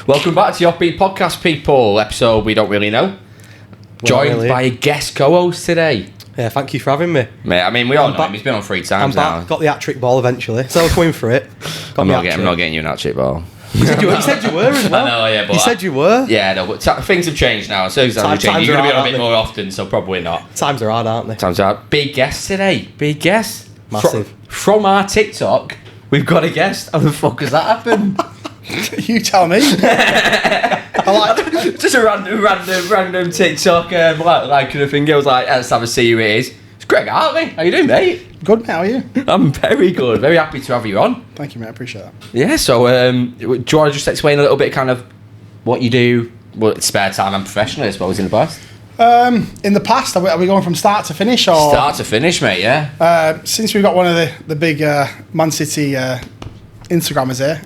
Welcome back to the Offbeat Podcast, people. Episode we don't really know. Joined by a guest co-host today. Yeah, thank you for having me. Mate, I mean, we all know him. He's been on 3 times now. Got the hat-trick ball eventually, so I was going for it. I'm not getting you an hat-trick ball. You said you were as well. I know, yeah, but... You said you were? Yeah, no, but things have changed now. So you're going to be on a bit more often, so probably not. Times are hard, aren't they? Times are hard. Big guest today. Big guest. Massive. From our TikTok, we've got a guest. How the fuck has that happened? You tell me. Just a random TikTok like kind of thing. I was like, let's have a see who it is. It's Greg Hartley. How you doing, mate? Good, mate. How are you? I'm very good. Very happy to have you on. Thank you, mate. I appreciate that. Yeah. So, do you want to just explain a little bit, kind of what you do, what spare time and professionally, I suppose, in the past? In the past, are we going from start to finish, or start to finish, mate? Yeah. Since we got one of the big Man City Instagrammers here.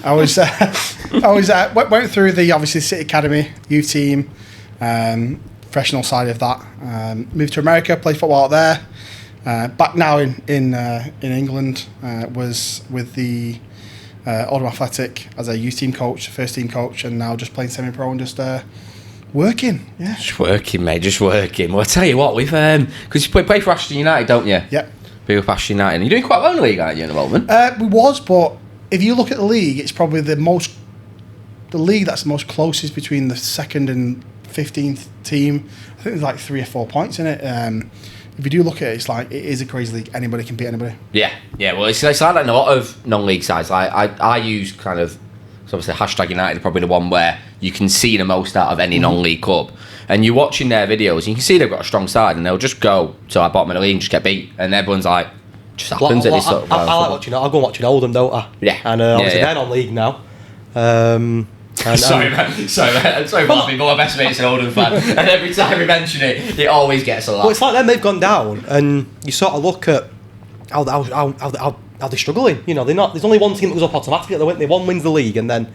I went through the obviously City Academy youth team, professional side of that. Moved to America, played football out there. Back now in England, was with the Oldham Athletic as a youth team coach, first team coach, and now just playing semi-pro and just working. Yeah, just working, mate. Just working. Well, I tell you what, we've because you play for Ashton United, don't you? Yeah. Play for Ashton United. You're doing quite well in the league, aren't you, at the moment? We was, but if you look at the league, it's probably the league that's the most closest between the 2nd and 15th team. I think there's like 3 or 4 points in it. If you do look at it, it's like it is a crazy league. Anybody can beat anybody. Yeah. Well, it's like that in a lot of non-league sides. Like I use kind of, so obviously Hashtag United is probably the one where you can see the most out of any non-league club. And you're watching their videos, and you can see they've got a strong side, and they'll just go to our bottom of the league and just get beat, and everyone's like, just happens at this sort of I like watching it. I'll go watching Oldham, don't I? Yeah. And obviously they're on league now. Sorry, man. I'm laughing, but my best mate's an Oldham fan, and every time we mention it, it always gets a laugh. Well, it's like them, they've gone down, and you sort of look at how they're struggling. You know, they're not. There's only one team that goes up automatically. One wins the league, and then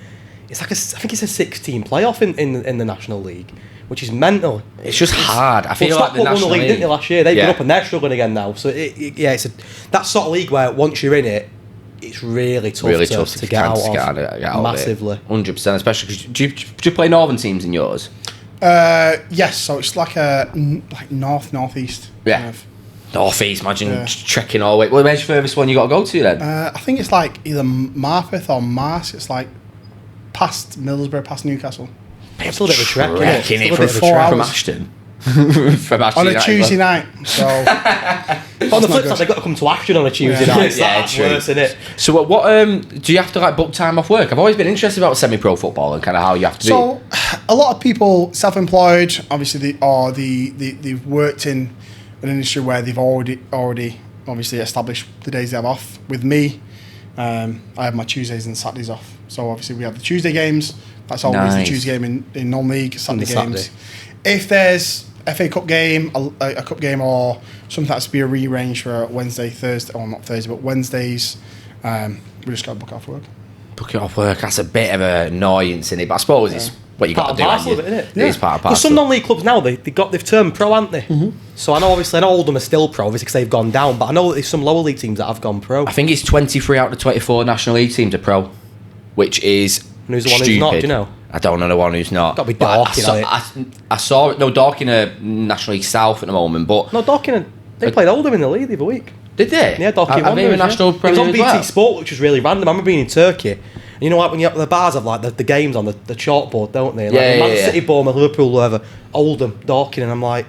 it's like I think it's a 6-team playoff in the National League, which is mental. It's just hard. I feel like the National League, didn't they, last year? They've been up and they're struggling again now. So it's that sort of league where once you're in it, it's really tough to get out of. Massively. 100%, especially because do you play northern teams in yours? Yes, so it's like northeast. Yeah. Kind of. Northeast, imagine trekking all the way. Well, where's your furthest one you got to go to then? I think it's like either Marpeth or Mars. It's like past Middlesbrough, past Newcastle. It's a little bit of a trek, isn't it? For 4 hours. From Ashton. From Ashton on a Tuesday night. So on the flip side, they've got to come to Ashton on a Tuesday night. That's true. Worse, isn't it? So what do you have to book time off work? I've always been interested about semi-pro football and kind of how you have to do. So a lot of people self-employed, obviously they've worked in an industry where they've already obviously established the days they have off. With me, I have my Tuesdays and Saturdays off. So obviously we have the Tuesday games. That's always the Tuesday game in non-league, Saturday games. If there's FA Cup game, a cup game, or something that's to be rearranged for Wednesday, Thursday, or not Thursday, but Wednesdays, we just got to book off work. Book it off work, that's a bit of an annoyance in it, but I suppose it's what you got to do. Isn't it? It is part of parcel. Because some non-league clubs now, they've turned pro, haven't they? Mm-hmm. So I know Oldham are still pro, obviously, because they've gone down, but I know that there's some lower league teams that have gone pro. I think it's 23 out of the 24 National League teams are pro, which is and who's the one who's not, do you know? I don't know the one who's not. Got to be Dorking, I saw it. No, Dorking are National League South at the moment, but no, Dorking. They played Oldham in the league the other week. Did they? Yeah, Dorking won. They were National Premier. It was on BT Sport, which was really random. I remember being in Turkey. And you know, like when the bars have like the games on the chalkboard, don't they? Like Man City, Bournemouth, Liverpool, whatever. Oldham, Dorking, and I'm like,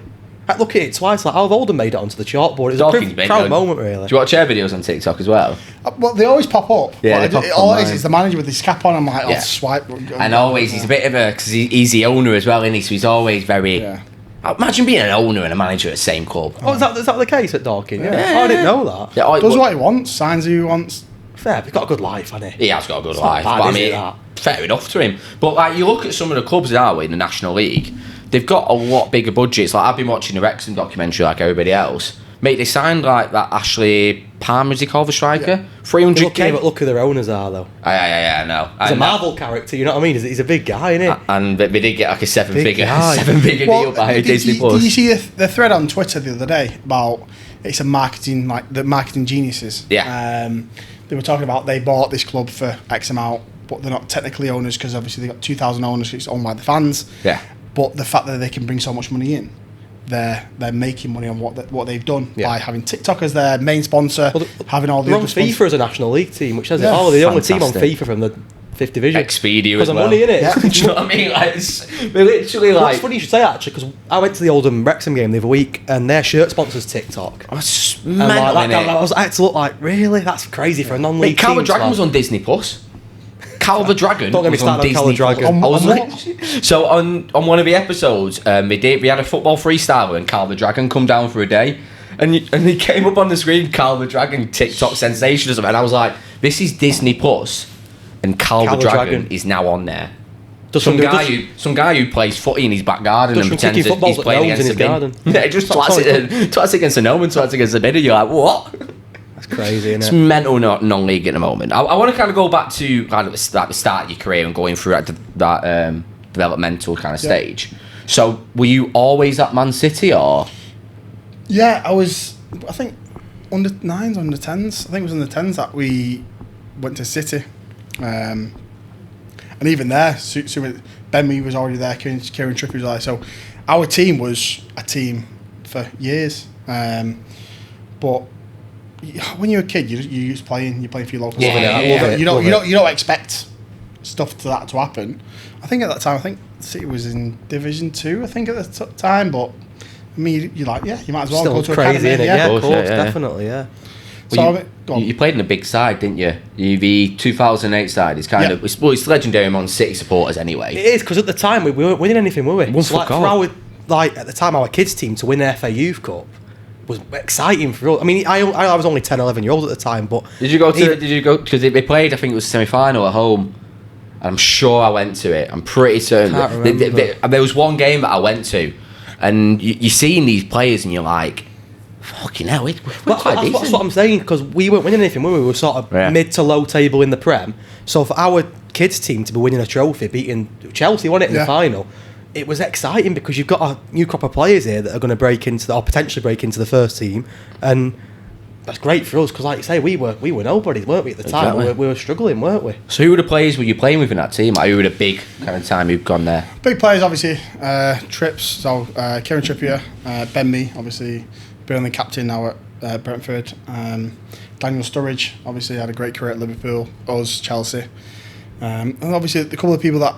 I look at it twice. Like, how have Oldham made it onto the chalkboard? It was a proud moment, really. Do you watch their videos on TikTok as well? Well, they always pop up. Yeah, all it is the manager with his cap on. I'm like, I'll swipe. And always, he's a bit of a because he's the owner as well, isn't he? So he's always very. Yeah. Imagine being an owner and a manager at the same club. Oh, is that the case at Dorking? Yeah. I didn't know that. Yeah, does what he wants, signs who he wants. Fair, he's got a good life, hasn't he? He has got a good life. But I mean, fair enough to him. But like, you look at some of the clubs that are in the National League, they've got a lot bigger budgets. Like I've been watching the Wrexham documentary like everybody else. Mate, they signed like that Ashley Palmer, is he called the striker? Yeah. 300k. But look who their owners are, though. Yeah, I know. He's a Marvel character, you know what I mean? He's a big guy, isn't he? And they did get like a seven-figure deal by Disney Plus. Did you see the thread on Twitter the other day about it's a marketing, like the marketing geniuses? Yeah. They were talking about they bought this club for X amount but they're not technically owners because obviously they've got 2,000 owners. It's owned by the fans. Yeah. But the fact that they can bring so much money in, they're making money on what they've done by having TikTok as their main sponsor, having all the they're other on FIFA as a national league team, which says Yeah. they're the only team on Fantastic. FIFA from the 5th division. Expedia Because as of well. money, innit? Yeah. Do you know what I mean? Like, we're literally Well, like... it's funny you should say actually, because I went to the Oldham Wrexham game the other week, and their shirt sponsors TikTok. That's And mental, like, innit? I had to look like, really? That's crazy for a non-league team. Calvert Dragon to was have- on Disney Plus. Calvert Dragon. Don't get me was on started on Disney Calvert Dragon. Plus. On what? So on one of the episodes, we had a football freestyler and Calvert Dragon come down for a day, and he came up on the screen, Calvert Dragon TikTok sensation or something, and I was like, this is Disney Plus, and Calvert Dragon is now on there. Some guy who plays footy in his back garden and Just pretends kicking that he's footballs at playing gnomes against in the his bin. garden. Yeah, just twats against the gnome and twats against the bin, and you're like, what? That's crazy, It's isn't it? mental, not non-league at the moment. I want to kind of go back to kind of the start of your career and going through that developmental kind of stage. So, were you always at Man City, or? Yeah, I think, under 9s, under 10s. I think it was under 10s that we went to City. And even there, Ben Mee was already there, Kieran Trippier was there. So, our team was a team for years. But when you're a kid, you're just playing. You're playing for your local Yeah, side. I love it. You don't expect stuff to happen. I think at that time, City was in Division 2. I think at the time, but I mean, you're like, yeah, you might as well Still go to crazy, academy. innit? Yeah. Yeah, of course, yeah. definitely, yeah. Well, So you played in a big side, didn't you? The 2008 side is kind Yeah. of it's legendary among City supporters anyway. It is, because at the time we weren't winning anything, were we? One So, like, for for our, at the time, our kids' team to win the FA Youth Cup was exciting for us. I mean, I was only 10, 11 years old at the time, but... Did you go because they played, I think it was semi-final at home, and I'm sure I went to it. I'm pretty certain. Can't remember. There was one game that I went to, and you're seeing these players and you're like, fucking hell, we're quite that's decent. what I'm saying, because we weren't winning anything, were we? We were sort of mid to low table in the Prem. So for our kids' team to be winning a trophy, beating Chelsea, won it in the final, it was exciting because you've got a new crop of players here that are going to or potentially break into the first team, and that's great for us because, like you say, we were nobodies, weren't we, at the time? Exactly. We were struggling, weren't we? So who were the players were you playing with in that team? Like, who were the big kind of time who've gone there? Big players, obviously. Trips, so Kieran Trippier, Ben Mee, obviously, being the captain now at Brentford. Daniel Sturridge, obviously, had a great career at Liverpool, us, Chelsea. And obviously, the couple of people that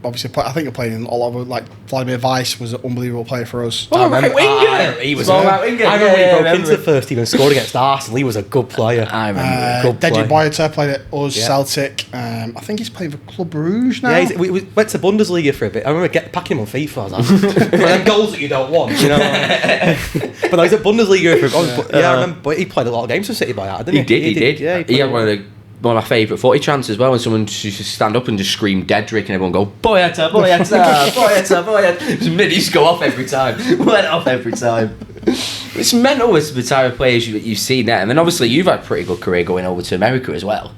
obviously I think you're playing all over, like Vladimir Weiss was an unbelievable player for us. Oh, right winger! He was Small right winger. I remember Yeah, he broke into the first team and scored against Arsenal. He was a good player. I remember. Good Deji player. Boyata played at us, Yeah. Celtic. I think he's playing for Club Rouge now. Yeah, we went to Bundesliga for a bit. I remember packing him on FIFA. I was like, one of them goals that you don't want, you know. But I was at Bundesliga for a bit. Yeah, I remember. But he played a lot of games for City by that, didn't he? He did. Yeah, He had one of my favourite footy chances as well, when someone used to stand up and just scream Dedrick and everyone go, Boyata, Boyata, Boyata, Boyata. It used to go off every time. Went off every time. It's mental with the type of players you've seen there. And then obviously you've had a pretty good career going over to America as well.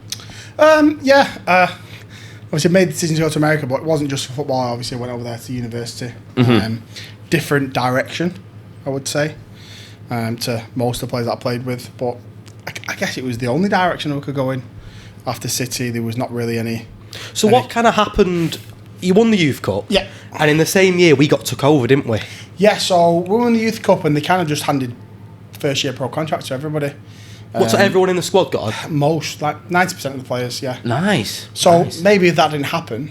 Obviously made the decision to go to America, but it wasn't just for football. I obviously went over there to university. Different direction, I would say, to most of the players that I played with. But I guess it was the only direction I could go in. After City, there was not really any. So what kind of happened? You won the Youth Cup. Yeah. And in the same year, we got took over, didn't we? Yeah, so we won the Youth Cup and they kind of just handed first year pro contracts to everybody. So everyone in the squad got Most, like 90% of the players, yeah. Nice. So nice. maybe if that didn't happen,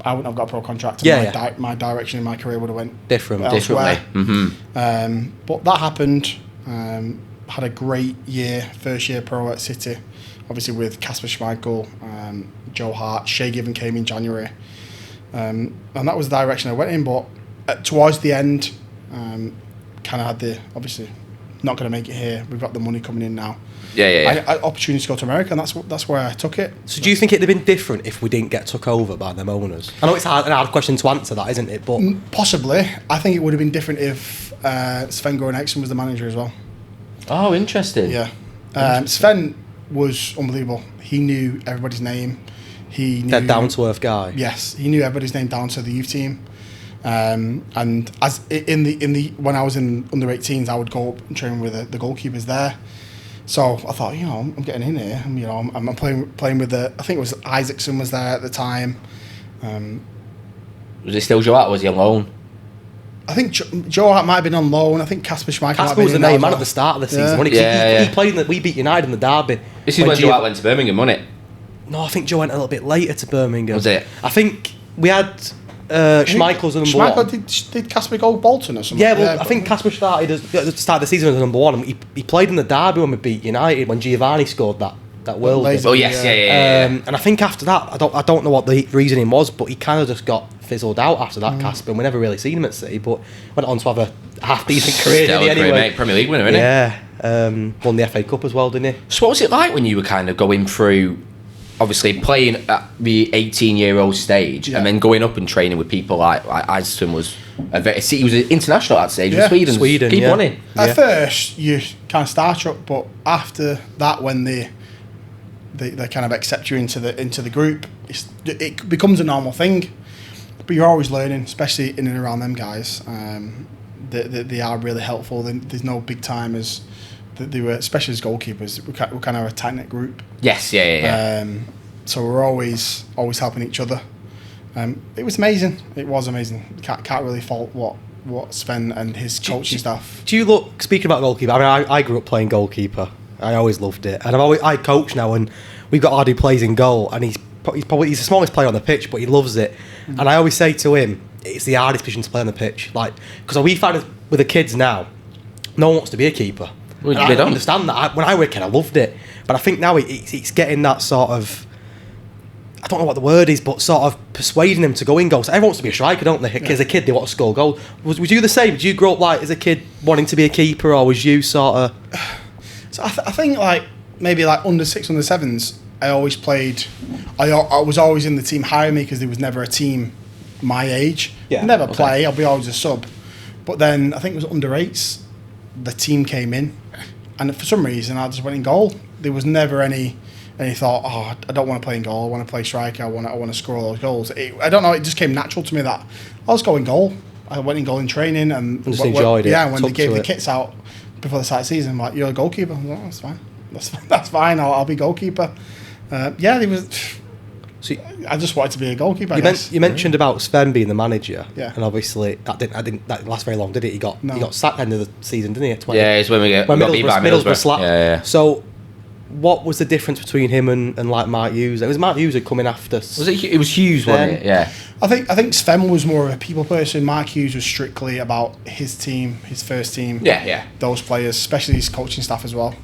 I wouldn't have got a pro contract. And Yeah, my direction in my career would have went differently. elsewhere. Mm-hmm. But that happened. Had a great year, first year pro at City, obviously with Kasper Schmeichel, Joe Hart, Shea Given came in January, and that was the direction I went in. But towards the end, kind of had the obviously not going to make it here. We've got the money coming in now. Yeah. I opportunity to go to America, and that's where I took it. So do you think it'd have been different if we didn't get took over by them owners? I know it's an hard question to answer, that isn't it? But Possibly, I think it would have been different if Sven-Göran Eriksson was the manager as well. Oh, interesting. Yeah, Sven was unbelievable. He knew everybody's name. He knew that down to earth guy. Yes, he knew everybody's name down to the youth team. And as in the when I was in under 18s, I would go up and train with the goalkeepers there. So I thought, I'm getting in here. I'm playing with I think it was Isaacson was there at the time. Was it still Joe Hart, or was he on loan? I think Joe Hart might have been on loan. I think Kasper Schmeichel Kasper was the main man at the start of the season. Yeah. He played we beat United in the derby. This is when Joe Hart went to Birmingham, wasn't it? No, I think Joe went a little bit later to Birmingham. Was it? I think we had Schmeichel's the number one. Did Kasper go Bolton or something? Yeah, well, I think Kasper started at the start of the season as number one. And he played in the derby when we beat United, when Giovanni scored that world. Oh yes, yeah. And I think after that, I don't know what the reasoning was, but he kind of just got fizzled out after that, Kasper, and we never really seen him at City, but went on to have a half-decent career, didn't he, anyway? Mate, Premier League winner, isn't he? Yeah, won the FA Cup as well, didn't he? So what was it like when you were kind of going through, obviously playing at the 18-year-old stage, and then going up and training with people like Isaacson was he was international at that stage, Sweden, keep winning. At first, you kind of starstruck, but after that, when they kind of accept you into the group, it becomes a normal thing. But you're always learning, especially in and around them guys. They are really helpful. There's no big timers. They were, especially as goalkeepers, we're kind of a tight knit group. Yes, yeah. So we're always helping each other. It was amazing. It was amazing. Can't really fault what Sven and his coaching staff. Do you look, speaking about goalkeeper? I mean, I grew up playing goalkeeper. I always loved it, and I coach now, and we've got Ard who plays in goal, and he's the smallest player on the pitch, but he loves it. And I always say to him, it's the hardest position to play on the pitch, like, because we find with the kids now, no one wants to be a keeper. Well, I don't understand that. When I was a kid, I loved it, but I think now it's getting that sort of, I don't know what the word is, but sort of persuading them to go in goals. Everyone wants to be a striker, don't they? As a kid, they want to score goals. Was you the same? Did you grow up like as a kid wanting to be a keeper, or was you sort of? So I think like maybe like under 6, under 7s, I always played. I was always in the team hiring me because there was never a team my age. Yeah. Never play. I'll be always a sub. But then I think it was under 8s, the team came in, and for some reason I just went in goal. There was never any thought. Oh, I don't want to play in goal. I want to play striker. I want to score all those goals. I don't know. It just came natural to me that I'll just go in goal. I went in goal in training and just enjoyed it. Yeah, when they gave the kits out before the start of the season, I'm like, you're a goalkeeper. I'm like, oh, that's fine. That's fine. I'll be goalkeeper. There was. So I just wanted to be a goalkeeper. You mentioned about Sven being the manager, and obviously that didn't last very long, did it? He got sacked end of the season, didn't he? At 20. Yeah, it's when we got beat by Middlesbrough. Slapped. Yeah. So, what was the difference between him and like Mark Hughes? It was Mark Hughes who come in after. It was Hughes, wasn't it? Yeah. I think Sven was more of a people person. Mark Hughes was strictly about his team, his first team. Yeah. Those players, especially his coaching staff as well.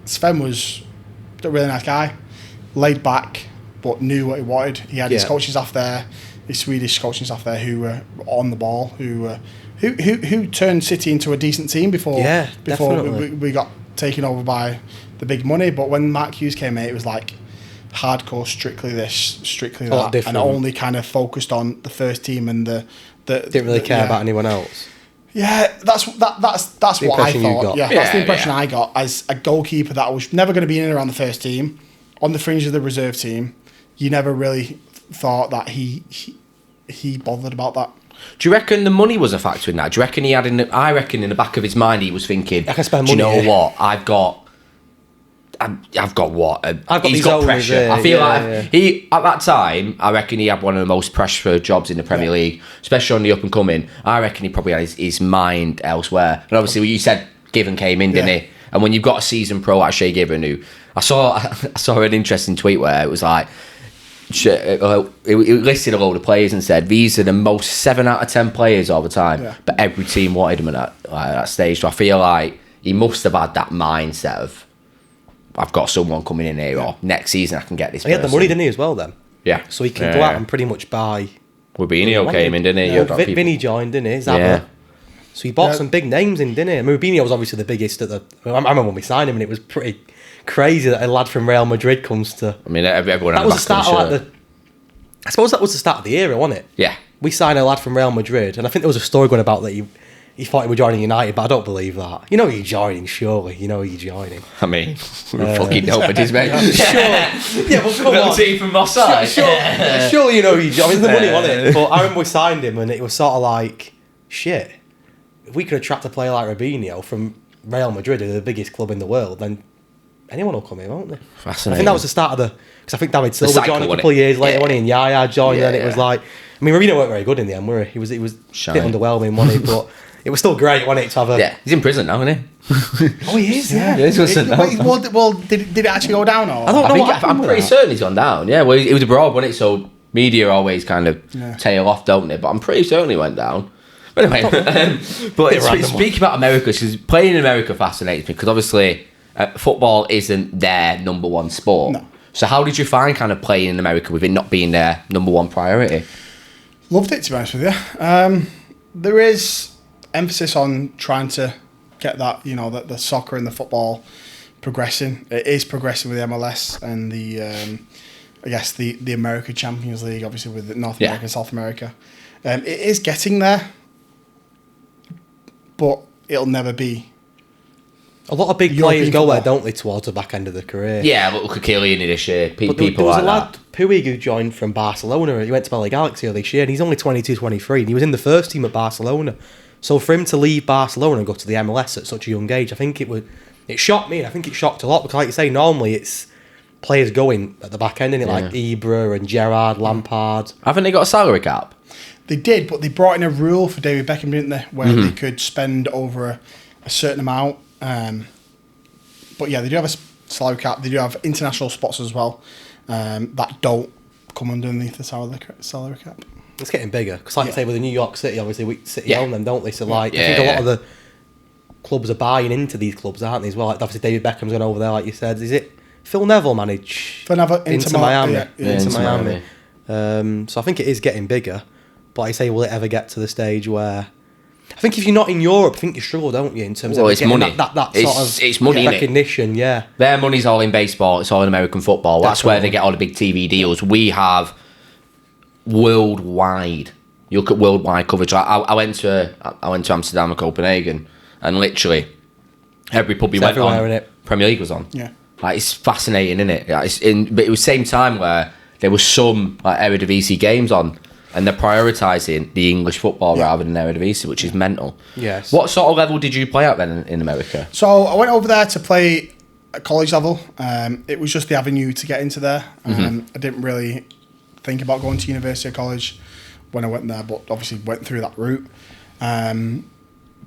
Sven was a really nice guy, laid back, but knew what he wanted. He had his coaching staff there, his Swedish coaching staff there, who were on the ball, who turned City into a decent team before we got taken over by the big money. But when Mark Hughes came in, it was like hardcore, strictly this, strictly that, and only kind of focused on the first team and the didn't really care about anyone else. Yeah, that's what I thought. That's the impression I got as a goalkeeper that was never going to be in and around the first team, on the fringe of the reserve team. You never really thought that he bothered about that. Do you reckon the money was a factor in that? Do you reckon I reckon in the back of his mind he was thinking, I can spend money. Do you know what? I've got what? He's got pressure. I feel he at that time. I reckon he had one of the most pressure jobs in the Premier League, especially on the up and coming. I reckon he probably had his mind elsewhere. And obviously, you said Given came in, didn't he? And when you've got a seasoned pro like Shay Given, who I saw an interesting tweet where it was like, it listed a load of players and said these are the most 7 out of 10 players all the time, but every team wanted him at that stage. So I feel like he must have had that mindset of, I've got someone coming in here, or next season I can get this person. He had the money, didn't he, as well, then? Yeah. So he can go out and pretty much buy... Rubinho came in, didn't he? Yeah. Vinny joined, didn't he? Zabba. So he bought some big names in, didn't he? I mean, Rubinho was obviously the biggest I remember when we signed him, and it was pretty crazy that a lad from Real Madrid comes to... I mean, everyone had that was the start of I suppose that was the start of the era, wasn't it? Yeah. We signed a lad from Real Madrid, and I think there was a story going about that he thought he was joining United, but I don't believe that. You know you're joining, surely. You know you're joining. I mean, we're fucking nobodies, mate. Sure. Yeah, well, come on. Team from Moss side. Sure, you know you're joining. The money, wasn't it? But I remember we signed him, and it was sort of like, shit. if we could attract a player like Robinho from Real Madrid, who are the biggest club in the world, then anyone will come here, won't they? Fascinating. I think that was the start of the... Because I think David Silva cycle, joined a wasn't couple it? of years later, Yeah. wasn't he? And Yaya joined, Yeah, and it was like... I mean, Robinho weren't very good in the end, were he? He was a bit underwhelming, wasn't he? But it was still great, wasn't it, to have a... Yeah, he's in prison now, isn't he? Oh, he is, yeah. Yeah, he's in prison now. Well, did it actually go down or? I don't know what happened I'm with pretty that. certain he's gone down. Yeah, well, he was abroad, wasn't it? So media always kind of Yeah. tail off, don't they? But I'm pretty certain he went down. But anyway, but random speaking about America, because playing in America fascinates me, because obviously football isn't their number one sport. No. So how did you find kind of playing in America with it not being their number one priority? Loved it, to be honest with you. There is emphasis on trying to get that, the soccer and the football progressing. It is progressing with the MLS and the, I guess, the American Champions League, obviously with North America and South America. It is getting there, but it'll never be. A lot of big European players go there, football. don't they, towards the back end of their career? Yeah, but look at Kylian this year. But People there was like a lad, that. Puig, who joined from Barcelona. He went to LA Galaxy earlier this year, and he's only 22, 23, and he was in the first team at Barcelona. So for him to leave Barcelona and go to the MLS at such a young age, I think it shocked me, and I think it shocked a lot, because like you say, normally it's players going at the back end, and like Ibra and Gerrard, Lampard. Haven't they got a salary cap? They did, but they brought in a rule for David Beckham, didn't they? Where they could spend over a certain amount. But yeah, they do have a salary cap. They do have international spots as well that don't come underneath the salary cap. It's getting bigger, because like you say, with the New York City, obviously, City Yeah. own them, don't they? So like, I Yeah, think a lot of the clubs are buying into these clubs, aren't they, as well? Like, obviously, David Beckham's gone over there, like you said. Is it Phil Neville manage For another into Miami? Yeah, Into Miami. Miami. So I think it is getting bigger. But I say, will it ever get to the stage where... I think if you're not in Europe, I think you struggle, don't you, in terms of It's getting money. that sort It's- of it's money, innit? recognition, yeah. Their money's all in baseball. It's all in American football. That's where Definitely. they get all the big TV deals. We have worldwide. You look at worldwide coverage. I went to Amsterdam and Copenhagen, and literally every pub you It's went everywhere, on, innit? Premier League was on. Yeah. Like, it's fascinating, isn't it? Like, but it was the same time where there was some like Eredivisie games on, and they're prioritising the English football rather than Eredivisie, which is mental. Yes. What sort of level did you play at then in America? So I went over there to play at college level. It was just the avenue to get into there. I didn't really think about going to university or college when I went there, but obviously went through that route.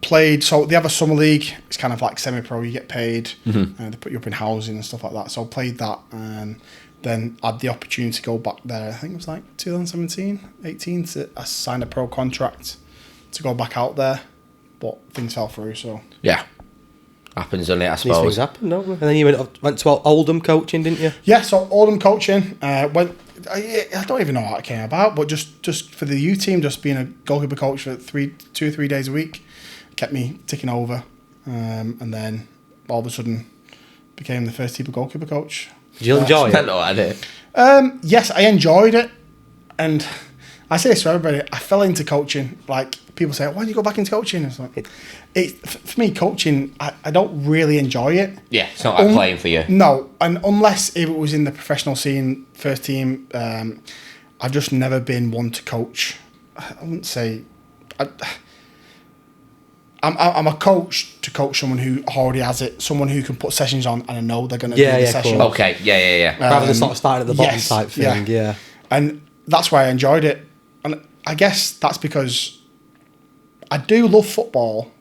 Played, so they have a summer league. It's kind of like semi-pro. You get paid. They put you up in housing and stuff like that. So I played that, and then I had the opportunity to go back there. I think it was like 2017, 18. I signed a pro contract to go back out there, but things fell through. So Yeah. Happens, doesn't it, I These things suppose? happen, don't they? And then you went to Oldham coaching, didn't you? yeah, so Oldham coaching. I don't even know how it came about, but just for the U team, just being a goalkeeper coach for 2 or 3 days a week, kept me ticking over, and then all of a sudden became the first team goalkeeper coach. Did you enjoy I it? know, I did. Yes, I enjoyed it, and I say this to everybody. I fell into coaching. Like, people say, "Why did you go back into coaching?" It's like, for me, coaching, I don't really enjoy it. Yeah, it's not like playing for you. No, and unless if it was in the professional scene, first team, I've just never been one to coach. I wouldn't say. I'm a coach to coach someone who already has it, someone who can put sessions on, and I know they're going to do the session. cool. Okay, yeah. Rather than sort of starting at the bottom yes, type thing, yeah. And that's why I enjoyed it. And I guess that's because I do love football,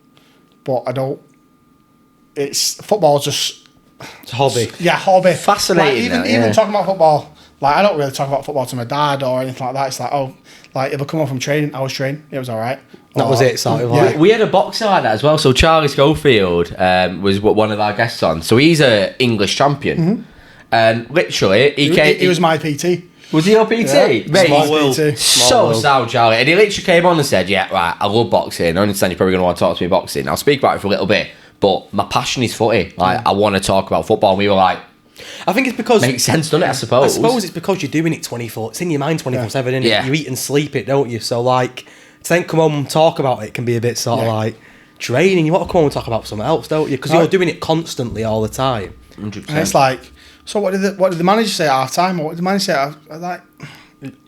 but I don't. Football's just. It's a hobby. Yeah, hobby. Fascinating, Like, even talking about football, like I don't really talk about football to my dad or anything like that. It's like, oh, like if I come home from training, I was training, it was all right. That was it, sort of Yeah. like. We had a boxer like that as well. So Charlie Schofield was one of our guests on. So he's a English champion, and literally He was my PT. Was he your PT? Yeah. Mate, Small he's world. PT. so sound, Charlie. And he literally came on and said, "Yeah, right, I love boxing. I understand you're probably going to want to talk to me boxing. I'll speak about it for a little bit, but my passion is footy. Like, I want to talk about football." And we were like, I think it's because... makes sense, doesn't it? I suppose. I suppose it's because you're doing it 24... It's in your mind 24/7, isn't it? Yeah. You eat and sleep it, don't you? So, like, to then come home and talk about it can be a bit sort of like draining. You want to come home and talk about something else, don't you? Because you're doing it constantly all the time. 100%. And it's like, so what did the manager say at half time? What did the manager say? I was like,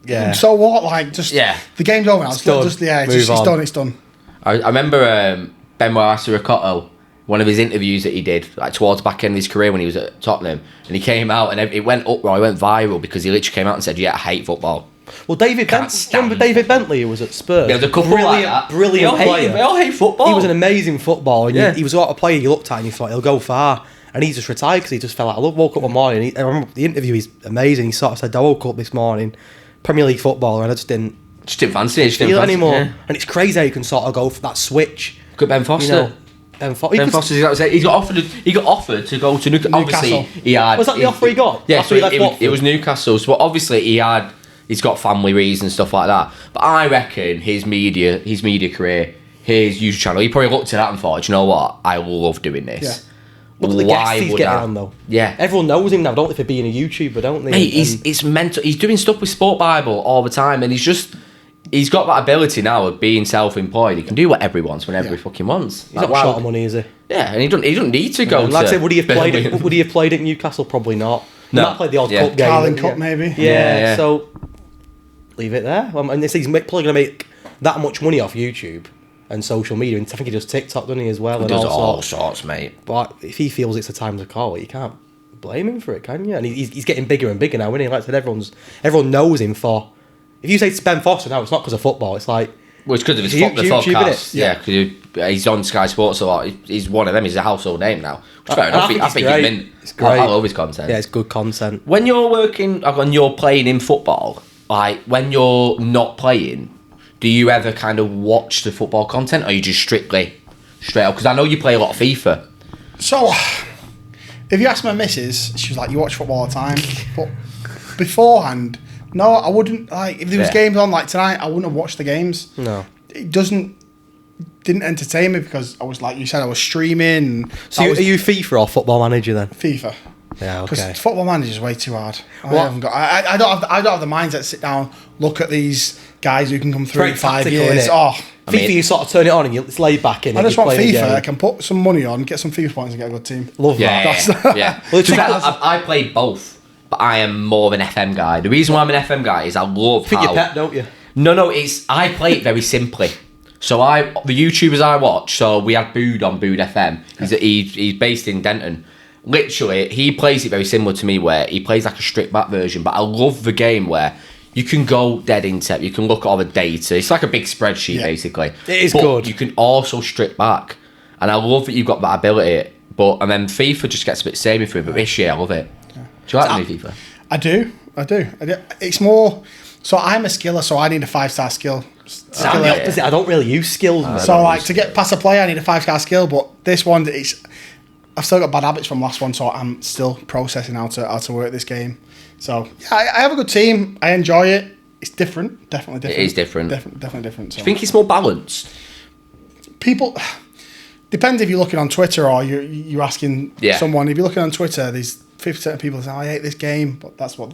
Yeah. so what? Like, just Yeah. the game's over now. It's done. It's Move on. done. It's done. I remember Benoit Siricotto, one of his interviews that he did, like towards the back end of his career when he was at Tottenham, and he came out and it went uproar, it went viral because he literally came out and said, "Yeah, I hate football." Well, remember David Bentley, who was at Spurs? Yeah, there's a couple like that. Brilliant player. They all hate football. He was an amazing footballer. And Yeah. he was the sort of player you looked at and you thought he'll go far. And he just retired because he just fell out of love. Woke up one morning. I remember the interview. He's amazing. He sort of said, "I woke up this morning, Premier League footballer, and I just didn't fancy it. feel it anymore." Yeah. And it's crazy how you can sort of go for that switch. Look at Ben Foster. You know, Ben Foster's exactly. He got offered to go to Newcastle. Obviously, he had. Was that the offer he got? Yeah, so it was Newcastle. So obviously he's got family reasons, stuff like that. But I reckon his media career, his YouTube channel, he probably looked at that and thought, "Do you know what? I love doing this." Yeah. Look at the guests he's getting on though. Yeah. Everyone knows him now, don't they, for being a YouTuber, don't they? Mate, it's mental. He's doing stuff with Sport Bible all the time, and he's got that ability now of being self-employed. He can do whatever he wants whenever he fucking wants. He's not short of money, is he? Yeah, and he doesn't need to go. Like I said, would he have played at Newcastle? Probably not. He might have played the odd cup game. Carling Cup maybe. Yeah, so leave it there. And he's probably going to make that much money off YouTube and social media. And I think he does TikTok, doesn't he, as well? He does all sorts, mate. But if he feels it's a time to call it, you can't blame him for it, can you? And he's getting bigger and bigger now, isn't he? Like I said, everyone knows him for... If you say it's Ben Foster now, it's not because of football. It's like... Well, it's because of his YouTube, podcast. Yeah, because he's on Sky Sports a lot. He's one of them. He's a household name now. Fair enough. I think it's great. I love his content. Yeah, it's good content. When you're working, like when you're playing in football, like when you're not playing, do you ever kind of watch the football content, or are you just straight up? Because I know you play a lot of FIFA. So, if you ask my missus, she was like, "You watch football all the time," but beforehand, no, I wouldn't. Like, if there was games on like tonight, I wouldn't have watched the games. No, it didn't entertain me because I was like you said, I was streaming. So are you FIFA or Football Manager then? FIFA. Yeah, okay. Because Football Manager is way too hard. I don't have the mindset to sit down, look at these guys who can come through in 5 years. FIFA, you sort of turn it on and it's laid back in. I just want FIFA. I can put some money on, get some FIFA points, and get a good team. Love that. Yeah. Well, I played both, but I am more of an FM guy. The reason why I'm an FM guy is I love how... your pet, don't you? No, I play it very simply. So the YouTubers I watch, so we had Bood on Bood FM. He's based in Denton. Literally, he plays it very similar to me, where he plays like a stripped back version. But I love the game where you can go dead in depth. You can look at all the data. It's like a big spreadsheet, basically. It is good. You can also strip back, and I love that you've got that ability. And then FIFA just gets a bit samey for it. But this year, I love it. Yeah. Do you like the new FIFA? I do. It's more. So I'm a skiller, so I need a 5-star skill. I'm the opposite. I don't really use skills. So like to get past a player, I need a 5-star skill. But this one, I've still got bad habits from last one, so I'm still processing how to work this game. So yeah, I have a good team. I enjoy it. It's different, definitely different. It is different. Definitely different. So. Do you think it's more balanced? People, depends if you're looking on Twitter or you're asking someone. If you're looking on Twitter, there's 50% of people say, "I hate this game," but that's what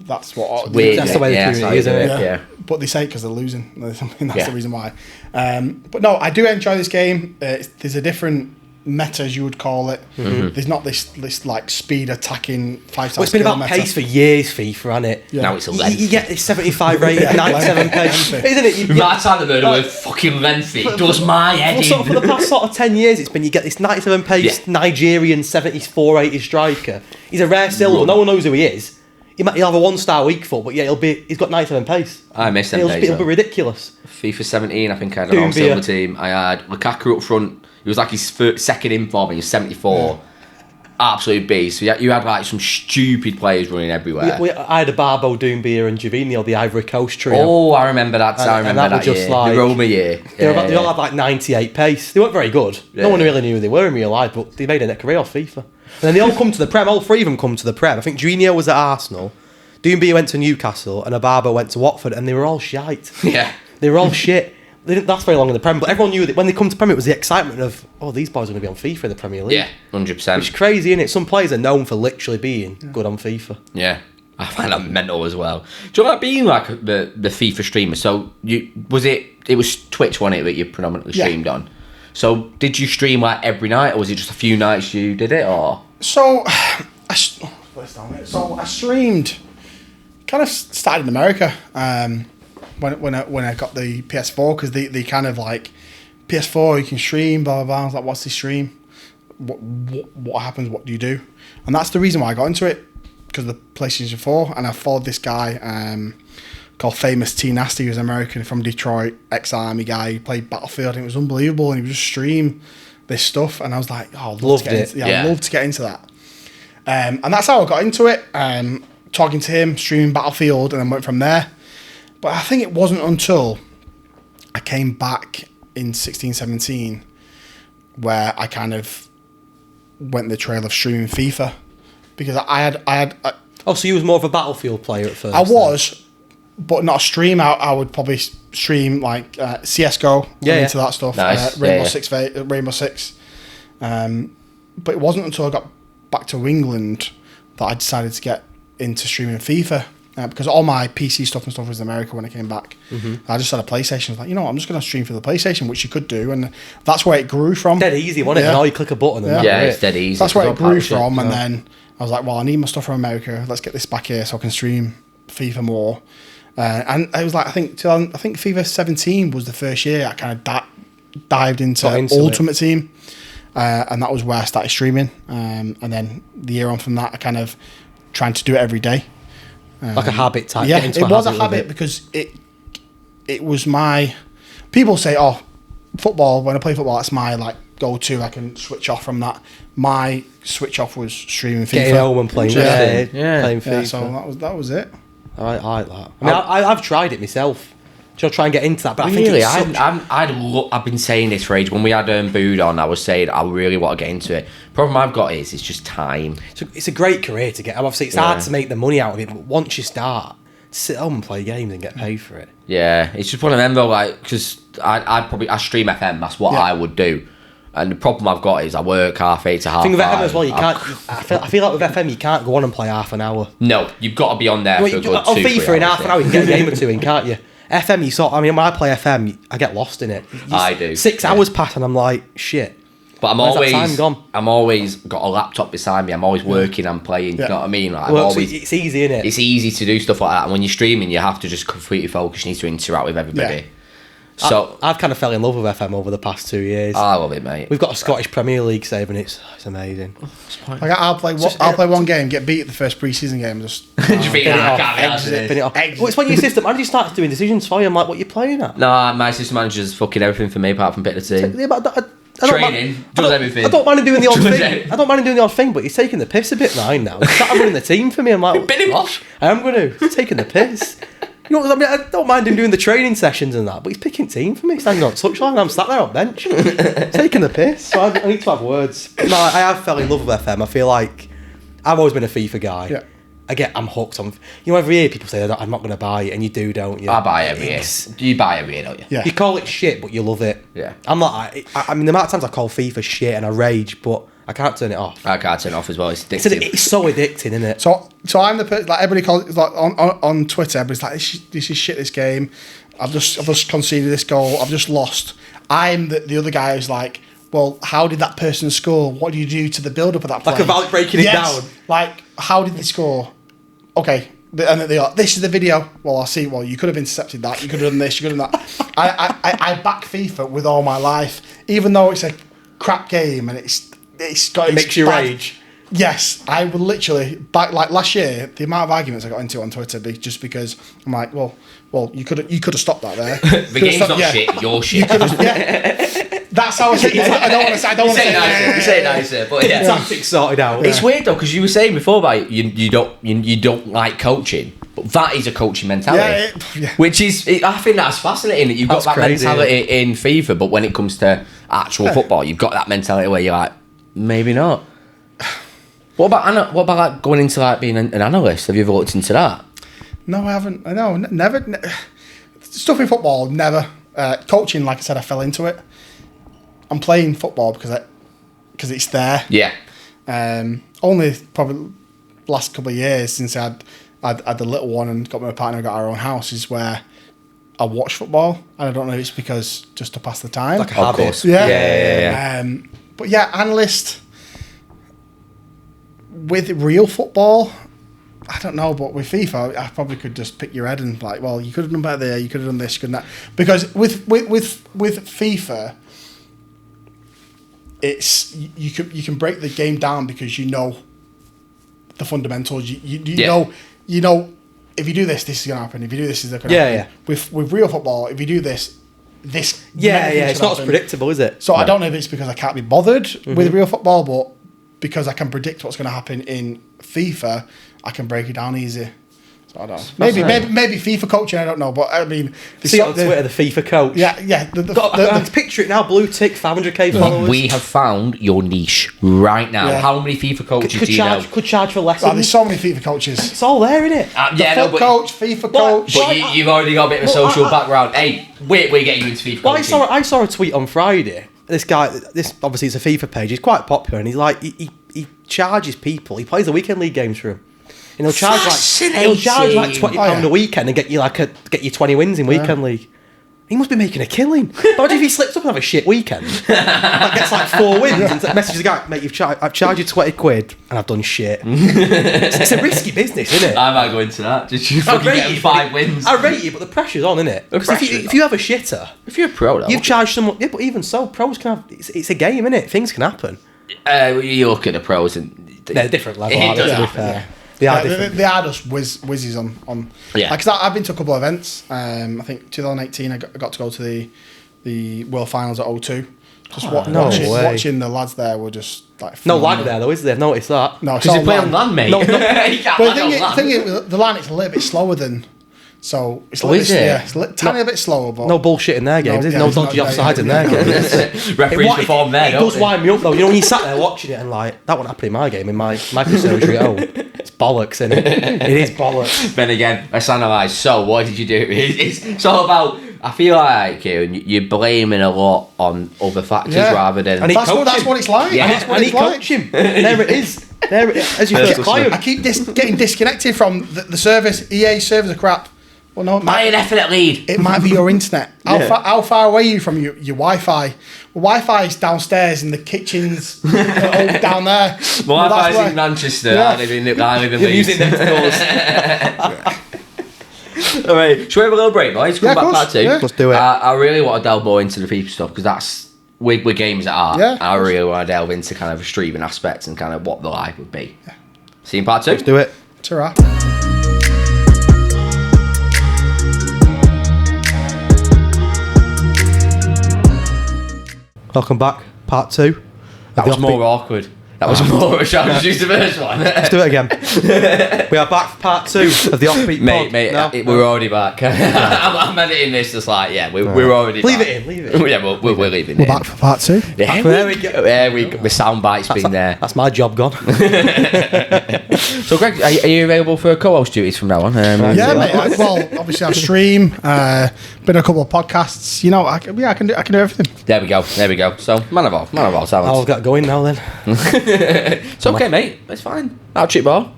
weird. That's the way the community is, isn't it? Yeah. But they say it because they're losing. That's the reason why. But no, I do enjoy this game. There's a different meta, as you would call it. Mm-hmm. There's not this like speed attacking 5-star. It's been about pace for years, FIFA, hasn't it? Yeah. Now it's a length. You get this 75 rating, 97 pace, isn't it? By the time the murder word fucking lengthy, it does my head in. For the past sort of 10 years, it's been you get this 97 pace Nigerian 74 80 striker. He's a rare silver. No one knows who he is. He'll have a 1-star weak foot, but he's got 97 pace. I miss them days. It'll be ridiculous. FIFA 17, I think I had an all-silver team. I had Lukaku up front. He was like his second in for me. He was 74. Yeah. Absolute beast. So you had like some stupid players running everywhere. I had a Barbo, Doumbia and Jovino, the Ivory Coast trio. Oh, I remember that. I remember that year. Like, the Roma year. They all had like 98 pace. They weren't very good. Yeah. No one really knew who they were in real life, but they made a career off FIFA. And then they all come to the Prem. All three of them come to the Prem. I think Junior was at Arsenal. Doumbia went to Newcastle and Abarbo went to Watford, and they were all shite. Yeah. They were all shit. They didn't last very long in the Prem, but everyone knew that when they come to Prem, it was the excitement of, these boys are going to be on FIFA in the Premier League. Yeah, 100%. Which is crazy, isn't it? Some players are known for literally being good on FIFA. Yeah, I find that mental as well. Do you like being like the FIFA streamer? So it was Twitch, wasn't it, that you predominantly streamed on? So did you stream like every night, or was it just a few nights you did it, or? So I streamed. Kind of started in America when I got the PS4, because they kind of like PS4, you can stream, blah, blah, blah. I was like, what's this stream? What happens? What do you do? And that's the reason why I got into it, because of the PlayStation 4. And I followed this guy called Famous T Nasty, who's American from Detroit, ex-army guy. He played Battlefield, and it was unbelievable. And he would just stream this stuff. And I was like, oh, I'd love to get into that. And that's how I got into it. Talking to him, streaming Battlefield, and then went from there. But I think it wasn't until I came back in 16, 17 where I kind of went the trail of streaming FIFA, because I had. So you was more of a Battlefield player at first? I was, but not a stream. I would probably stream like CS:GO. Into that stuff. Nice. Rainbow Six. But it wasn't until I got back to England that I decided to get into streaming FIFA. Because all my PC stuff and stuff was in America when I came back. I just had a PlayStation. I was like, you know what, I'm just going to stream for the PlayStation, which you could do. And that's where it grew from. Dead easy, wasn't it? And all you click a button. And it's dead easy. That's where it grew from. And then I was like, well, I need my stuff from America. Let's get this back here so I can stream FIFA more. And it was like, I think FIFA 17 was the first year I kind of dived into Ultimate Team. And that was where I started streaming. And then the year on from that, I kind of trying to do it every day. Like a habit type. Yeah, it was a habit because it was my... People say, oh, football, when I play football, that's my like go-to. I can switch off from that. My switch off was streaming FIFA. Getting home and playing. Playing FIFA. Yeah, so that was it. I like that. I mean, I've tried it myself. I'll try and get into that, but really, I think I've been saying this for ages. When we had Bood on, I was saying I really want to get into it. Problem I've got is it's just time. It's a great career to get. Obviously, it's hard to make the money out of it, but once you start, sit home and play games and get paid for it. Yeah, it's just one of them though. Like, because I stream FM. That's what I would do. And the problem I've got is I work 8:30 to 5:30. I think with FM as well, you can't. I feel like with FM, you can't go on and play half an hour. No, you've got to be on there for a good 2-3 hours. On FIFA in half an hour, you can get a game or two in, can't you? FM, when I play FM, I get lost in it. I do. 6 hours pass and I'm like, shit. But I'm always got a laptop beside me. I'm always working and playing. You know what I mean? Like, it's easy, isn't it? It's easy to do stuff like that. And when you're streaming, you have to just completely focus. You need to interact with everybody. Yeah. So I've kind of fell in love with FM over the past 2 years. I love it, mate. We've got a Scottish Premier League save and it's amazing. Like I'll play one game, get beat at the first pre-season game, just spin it off. Well, it's when your system manager starts doing decisions for you. I'm like, what are you playing at? No, my system manager's fucking everything for me apart from bit of the team. Yeah, but Training, does everything. I don't mind him doing the odd thing. I don't mind him doing the odd thing, but he's taking the piss a bit mine now. He's started running the team for me. I'm like, bin him off. I am going to. He's taking the piss. You know what I mean? I don't mind him doing the training sessions and that, but he's picking team for me. Standing on touchline, I'm sat there on bench, taking the piss. So I need to have words. No, I have fell in love with FM. I feel like I've always been a FIFA guy. Yeah. I'm hooked on. You know, every year people say I'm not going to buy it, and you do, don't you? I buy every year. You buy every year, don't you? Yeah. You call it shit, but you love it. Yeah. I'm not. I mean, the amount of times I call FIFA shit and I rage, but I can't turn it off. I can't turn it off as well. It's addictive. It's so addicting, isn't it? So I'm the person, like everybody calls, like on Twitter, everybody's like, this is shit, this game. I've just conceded this goal. I've just lost. I'm the other guy who's like, well, how did that person score? What do you do to the build-up of that play? Like breaking it down. Like, how did they score? Okay. And they are, this is the video. Well, I see. Well, you could have intercepted that. You could have done this. You could have done that. I back FIFA with all my life, even though it's a crap game and it makes you rage. Yes, I would literally back like last year. The amount of arguments I got into on Twitter just because I'm like, well, you could have stopped that there. The game's not shit. You're shit. That's how I say it. I don't want to say. You say nicer, but yeah. Tactics sorted out. It's weird though because you were saying before about you don't like coaching, but that is a coaching mentality. Which is, I think that's fascinating that you've got that mentality in FIFA, but when it comes to actual football, you've got that mentality where you're like, maybe not. What about like going into like being an analyst? Have you ever looked into that? No, I haven't. I know, never. Stuff in football, never. Coaching, like I said, I fell into it. I'm playing football because it's there. Yeah. Only probably last couple of years since I had the little one and got my partner and got our own house is where I watch football, and I don't know if it's because just to pass the time. Like a habit. Of course. Yeah. But yeah, analyst with real football, I don't know, but with FIFA, I probably could just pick your head and like, well, you could have done better there, you could have done this, you could have that. Because with FIFA, it's you can break the game down because you know the fundamentals. You know if you do this is going to happen. If you do this is going to happen. With real football, if you do this. It's not as predictable, is it? So I don't know if it's because I can't be bothered with real football, but because I can predict what's going to happen in FIFA, I can break it down easy. So I don't know. Maybe FIFA coaching, I don't know, but I mean... See on Twitter, the FIFA coach. Yeah. I can picture it now, blue tick, 500k followers. We have found your niche right now. How many FIFA coaches do you know? Could charge for lessons. Oh, there's so many FIFA coaches. It's all there, isn't it? Coach, FIFA coach. But you've already got a bit of a social background. Hey, we're getting you into FIFA coaching. I saw a tweet on Friday. This guy, obviously it's a FIFA page, he's quite popular, and he's like, he charges people, he plays the weekend league games for him. And he'll charge like £20 a weekend and get you 20 wins in weekend league. He must be making a killing. Imagine if he slips up and have a shit weekend. Like gets like 4 wins and messages the guy, mate, I've charged you 20 quid and I've done shit. It's a risky business, isn't it? I might go into that. Just you fucking getting 5 wins. I rate you, but the pressure's on, isn't it? Because if you have a shitter, if you're a pro, though, you've charged someone. Yeah, but even so, pros can have. It's a game, isn't it? Things can happen. You look at the pros and they're different level. It does happen. They are different. They are just whizzes on. Yeah. Like, I've been to a couple of events. I think 2018 I got to go to the World Finals at O2. Just watching the lads there were just like... No lag there though, is there? I've noticed that. No, because you play on land, mate. No. But the thing is, the line is a little bit slower than... So it's it's a tiny bit slower, but... No bullshit in their games. There's no dodgy offsides in their games. Referees perform there, It does wind me up though. You know when you sat there watching it and like, that wouldn't happen in my game, in my microsurgery at home. It's bollocks, isn't it? It is bollocks. Then again, let's analyse. So what did you do? It's all about... I feel like, Kieran, you're blaming a lot on other factors rather than... And that's what it's like. Yeah. And he coach him. There it is. As your first client. I keep getting disconnected from the service. EA servers are crap. Well, no, buy an effort lead. It might be your internet. How far away are you from your Wi-Fi? Well, Wi-Fi is downstairs and the kitchen's down there. My Wi-Fi's in Manchester. I live in Leeds. Using them doors. All right, should we have a little break, boys? Come back part 2. Yeah. Let's do it. I really want to delve more into the FIFA stuff because that's we're games at art. Yeah, I really want to delve into kind of the streaming aspects and kind of what the life would be. Yeah. See you in part 2. Let's do it. Ta-ra. Welcome back, part 2. That was more awkward. That was more. Shall I use the first one? Let's do it again. We are back for part 2 of the offbeat pod. Mate, we're already back. I'm editing this just like, we're already leave back. Leave it in. Yeah, we're leaving We're it back for part 2. Yeah, there we go. There we go. The soundbite's been there. That's my job gone. So, Greg, are you available for co-host duties from now on? Yeah, mate. Well, obviously I stream. Been a couple of podcasts. You know, I can do everything. There we go. So, man of all talents. I've got going now then. It's okay, mate. It's fine. Hat-trick ball.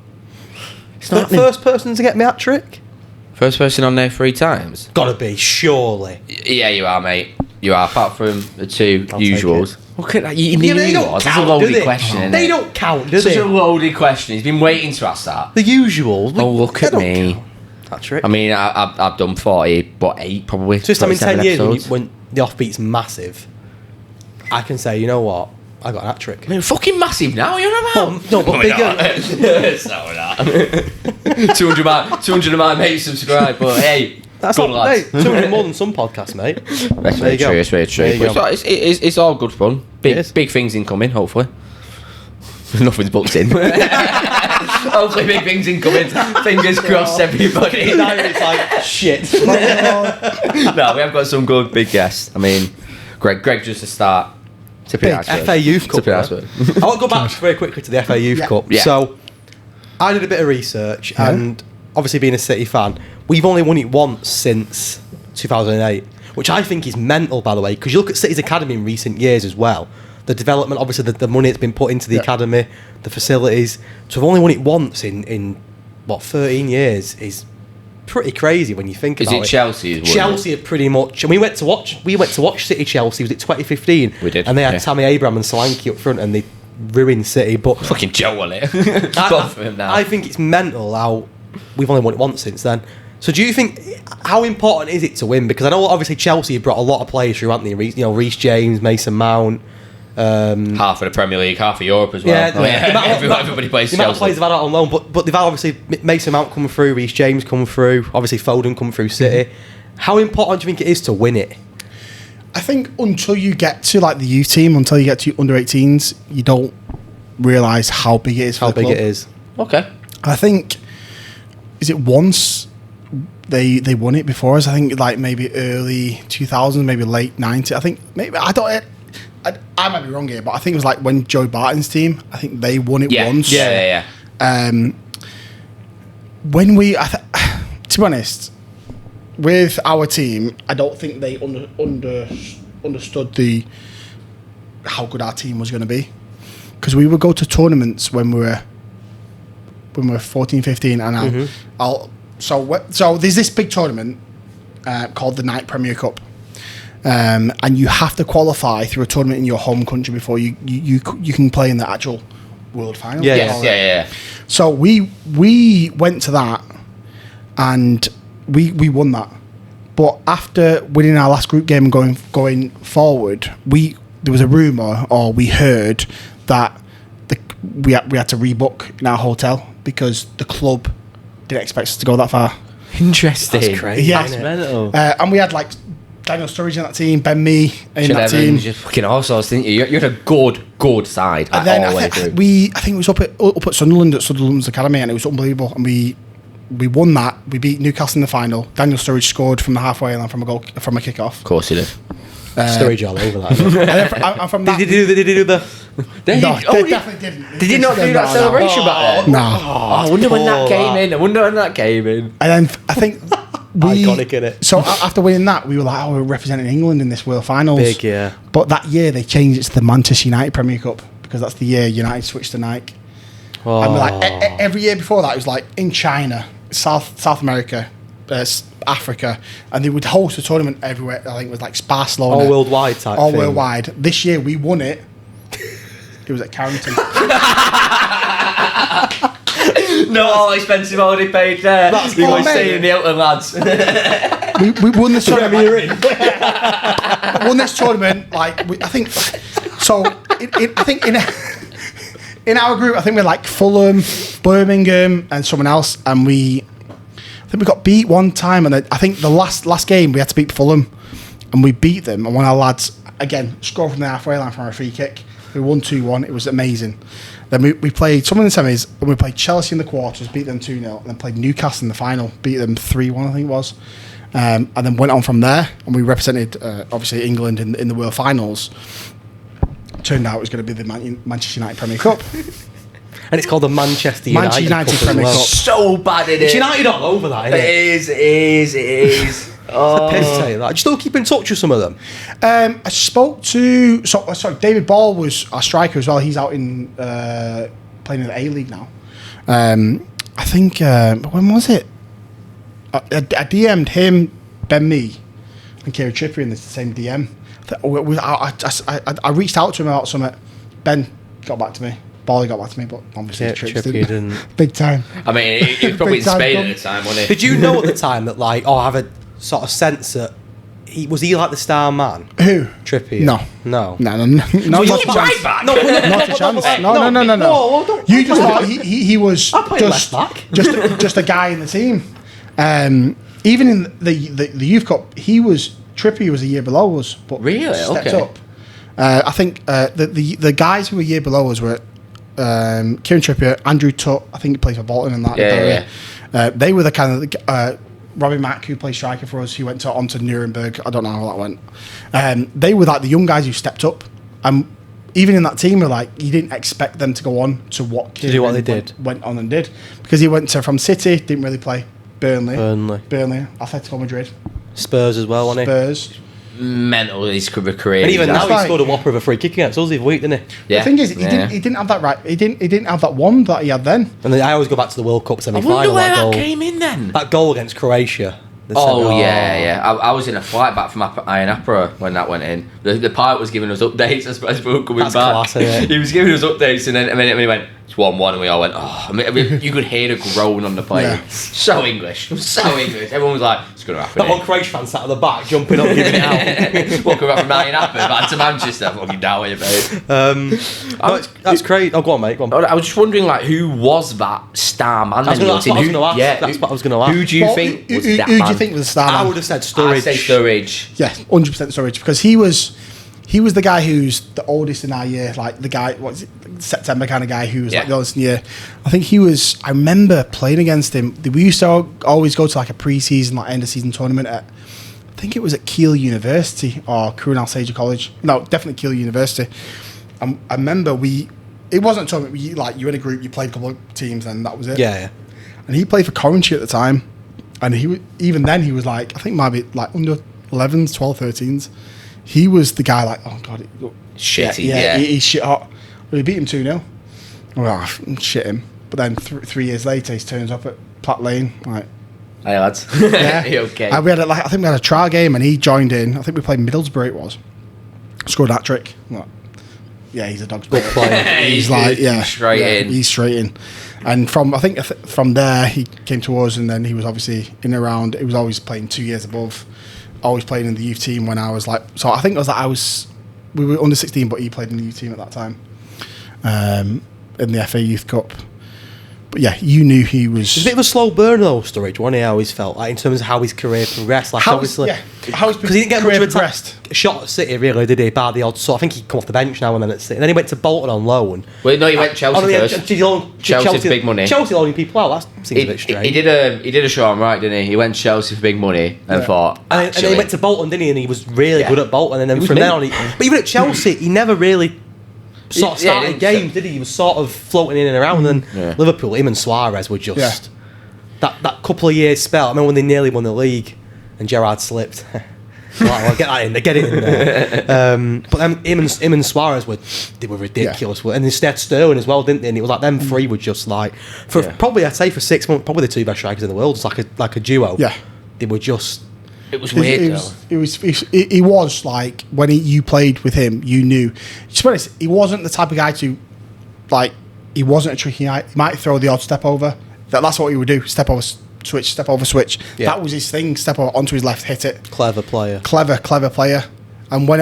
It's not the first person to get me hat-trick. First person on there 3 times. Gotta be, surely. Yeah, you are, mate. You are, apart from the 2 I'll usuals. Look at that. You knew they he don't was. count, That's a loaded do they? question, isn't They it? don't count, do Such they? a loaded question. He's been waiting to ask that. The usuals. Oh, look at me. Hat-trick. I mean, I've done 40, but 8 probably. Just I mean, 10 years episodes. when the offbeat's massive, I can say, you know what? I got an hat-trick. I mean, fucking massive now, you're about. No, but bigger. It's not that. 200 of my mates subscribe, but hey, That's good not, lads. hey, 200 more than some podcasts, mate. That's very true, it's very true. But it's all good fun. Big things incoming, hopefully. Nothing's booked in. Hopefully big things incoming. Fingers crossed, everybody. It's like, shit. No, we have got some good big guests. I mean, Greg just to start. FA Youth Cup. I want to go back very quickly to the FA Youth Cup. Yeah. So, I did a bit of research, and obviously being a City fan, we've only won it once since 2008, which I think is mental, by the way, because you look at City's academy in recent years as well. The development, obviously the money that's been put into the academy, the facilities. So we've only won it once in 13 years is pretty crazy when you think about it. Is it Chelsea? Chelsea are pretty much, and we went to watch City Chelsea. Was it 2015? We did, and they had Tammy Abraham and Solanke up front, and they ruined City. But fucking Joe on it. Both of them now. I think it's mental how we've only won it once since then. So do you think, how important is it to win? Because I know obviously Chelsea have brought a lot of players through, haven't they? You know, Reece James, Mason Mount, Half of the Premier League, half of Europe as well. Everybody plays the Chelsea. amount of players they've had out on loan, but they've had obviously Mason Mount coming through, Reece James coming through, obviously Foden coming through City. How important do you think it is to win it? I think until you get to like the youth team, until you get to under 18s, you don't realise how big it is for the club. How big it is. Okay. I think, is it once they won it before us? I think like maybe early 2000s, maybe late 90s. I think maybe I might be wrong here, but I think it was like when Joe Barton's team. I think they won it once. Yeah. When we, to be honest, with our team, I don't think they understood how good our team was going to be, because we would go to tournaments when we were 14, 15, and so there's this big tournament called the Night Premier Cup. And you have to qualify through a tournament in your home country before you can play in the actual world final. Yeah. So we went to that, and we won that. But after winning our last group game and going forward, there was a rumour, or we heard that we had to rebook in our hotel because the club didn't expect us to go that far. Interesting. That's crazy. Yeah. That's mental. And we had like Daniel Sturridge in that team, Ben Mee in that team. Just fucking all sorts, didn't you? You had a good side. And then all the way I through. think it was up at Sunderland, at Sunderland's academy, and it was unbelievable. And we won that. We beat Newcastle in the final. Daniel Sturridge scored from the halfway line from a kick-off. Of course he did. Sturridge all over that. And from that, Did he do the? no, they definitely didn't. Did he not do that celebration back then? No. I wonder when that came in. And then I think Iconic, innit? So after winning that, we were like, we're representing England in this World Finals. Big, yeah. But that year they changed it to the Manchester United Premier Cup, because that's the year United switched to Nike. Oh. And like every year before that, it was like in China, South America, Africa, and they would host a tournament everywhere. I think it was like Barcelona. All worldwide type All thing. worldwide. This year we won it. It was at Carrington. No, all expensive already paid there. That's we were mate. staying in the Hilton lads. we won this tournament. Won this tournament. Like I think. So I think in our group, I think we're like Fulham, Birmingham, and someone else, and I think we got beat one time, and I think the last game we had to beat Fulham, and we beat them, and one of our lads again scored from the halfway line from a free kick. We won 2-1. It was amazing. Then we played someone in the semis, and we played Chelsea in the quarters, beat them 2-0, and then played Newcastle in the final, beat them 3-1, I think it was. And then went on from there, and we represented obviously England in the World Finals. Turned out it was going to be the Manchester United Premier Cup. And it's called the Manchester United Cup Premier as well. Cup. So bad in it. It's United all over that, isn't it? It is. Oh. Piss take that. Do you still keep in touch with some of them? I spoke to David Ball was our striker as well. He's out in playing in the A-League now. I think when was it? I DM'd him, Ben Mee, and Kieran Trippier in the same DM. I reached out to him about something. Ben got back to me. Bally got back to me, but obviously Trippier didn't. Big time. I mean, he was probably in Big time Spain club. at the time, wasn't he? Did you know at the time that I have a sort of sense that was he like the star man? Who? Trippier? No, no. So you not a right chance. back? No, Not a chance. No. Whoa, don't- You just thought he was I played left back. just a guy in the team. Even in the youth cup, Trippier was a year below us, but Really? stepped Okay. up. I think the guys who were a year below us were Kieran Trippier, Andrew Tutt. I think he plays for Bolton and that. Yeah. They were the kind of Robbie Mack, who plays striker for us, he went on to Nuremberg. I don't know how that went. They were like the young guys who stepped up. Even in that team, we're like, you didn't expect them to go on to what do what they did. Went on and did, because he went from City, didn't really play. Burnley, Atletico Madrid, Spurs as well, wasn't he? Spurs. Mental his career. And even now, That's he scored a whopper of a free kick against us the other week, didn't he? Yeah. The thing is, he didn't have that right. He didn't have that one that he had then. And then I always go back to the World Cup I semi-final. wonder where that that goal. came in then. That goal against Croatia. Oh, yeah. I was in a flight back from Iron Apra when that went in. The pilot was giving us updates as we were coming That's back. class, isn't it? He was giving us updates, and then he went, It's 1-1, and we all went, oh. I mean, you could hear the groan on the plane. Yeah. So English. Everyone was like, it's going to happen. That one Croatia fan sat at the back, jumping up, giving it out. Walking back from Nottingham back to Manchester. Fucking down with it, mate. That's great. Oh, go on, mate. Go on. I was just wondering, like, who was that star man? That's what I was going to ask. Yeah, That's what I was going to ask. Who do you think was that who man? do you think was the star man? I would have said Sturridge. I'd say Sturridge. Yeah, 100% Sturridge, because he was the guy who's the oldest in our year, like the guy, what is it, September kind of guy who was like the oldest in the year. I think he was. I remember playing against him. We used to always go to like a pre-season, like end of season tournament at, I think it was at Keele University or Cruan Alsager College. No, definitely Keele University. I remember it wasn't a tournament. You're in a group, you played a couple of teams, and that was it. Yeah. And he played for Coventry at the time, and even then he was like, I think maybe like under 11s, 12, 13s. He was the guy like, oh god, Shitty, he's shit hot. Well, he beat him 2-0. Well, shit him. But then 3 years later, he turns up at Platt Lane. Like, hey lads, yeah, okay. And I think we had a trial game, and he joined in. I think we played Middlesbrough. It was scored that trick. Like, yeah, he's a dog's Good player. He's straight in. He's straight in. And from there, he came to us, and then he was obviously in and around. He was always playing 2 years above. Always playing in the youth team when I was like, so I think it was that we were under 16, but he played in the youth team at that time, in the FA Youth Cup. But yeah, you knew he was. It's a bit of a slow burn though, Sturridge. One I always felt like in terms of how his career progressed. Like obviously, because he didn't get much of a shot at City, really, did he? Bar the odd. So I think he'd come off the bench now and then at City. And then he went to Bolton on loan. Well, no, he went Chelsea first. Chelsea's big money. Chelsea loaning people out. That seems a bit strange. He did a show on right, didn't he? He went to Chelsea for big money and thought. And then he went to Bolton, didn't he? And he was really good at Bolton. And then from then on, but even at Chelsea, he never really sort of started games, did he? He was sort of floating in and around. And then Liverpool, him and Suarez were just that couple of years spell. I remember when they nearly won the league and Gerrard slipped. I'll get that in. Get it in there. But then him and Suarez were ridiculous. And instead Sterling as well, didn't they? And it was like them three were just like probably I'd say for 6 months probably the two best strikers in the world. It's like a duo. Yeah, they were just. It was weird. He was like when you played with him, you knew. To be honest, he wasn't the type of guy to like. He wasn't a tricky guy. He might throw the odd step over. That's what he would do. Step over, switch. Step over, switch. Yeah. That was his thing. Step over onto his left, hit it. Clever player. Clever player. And when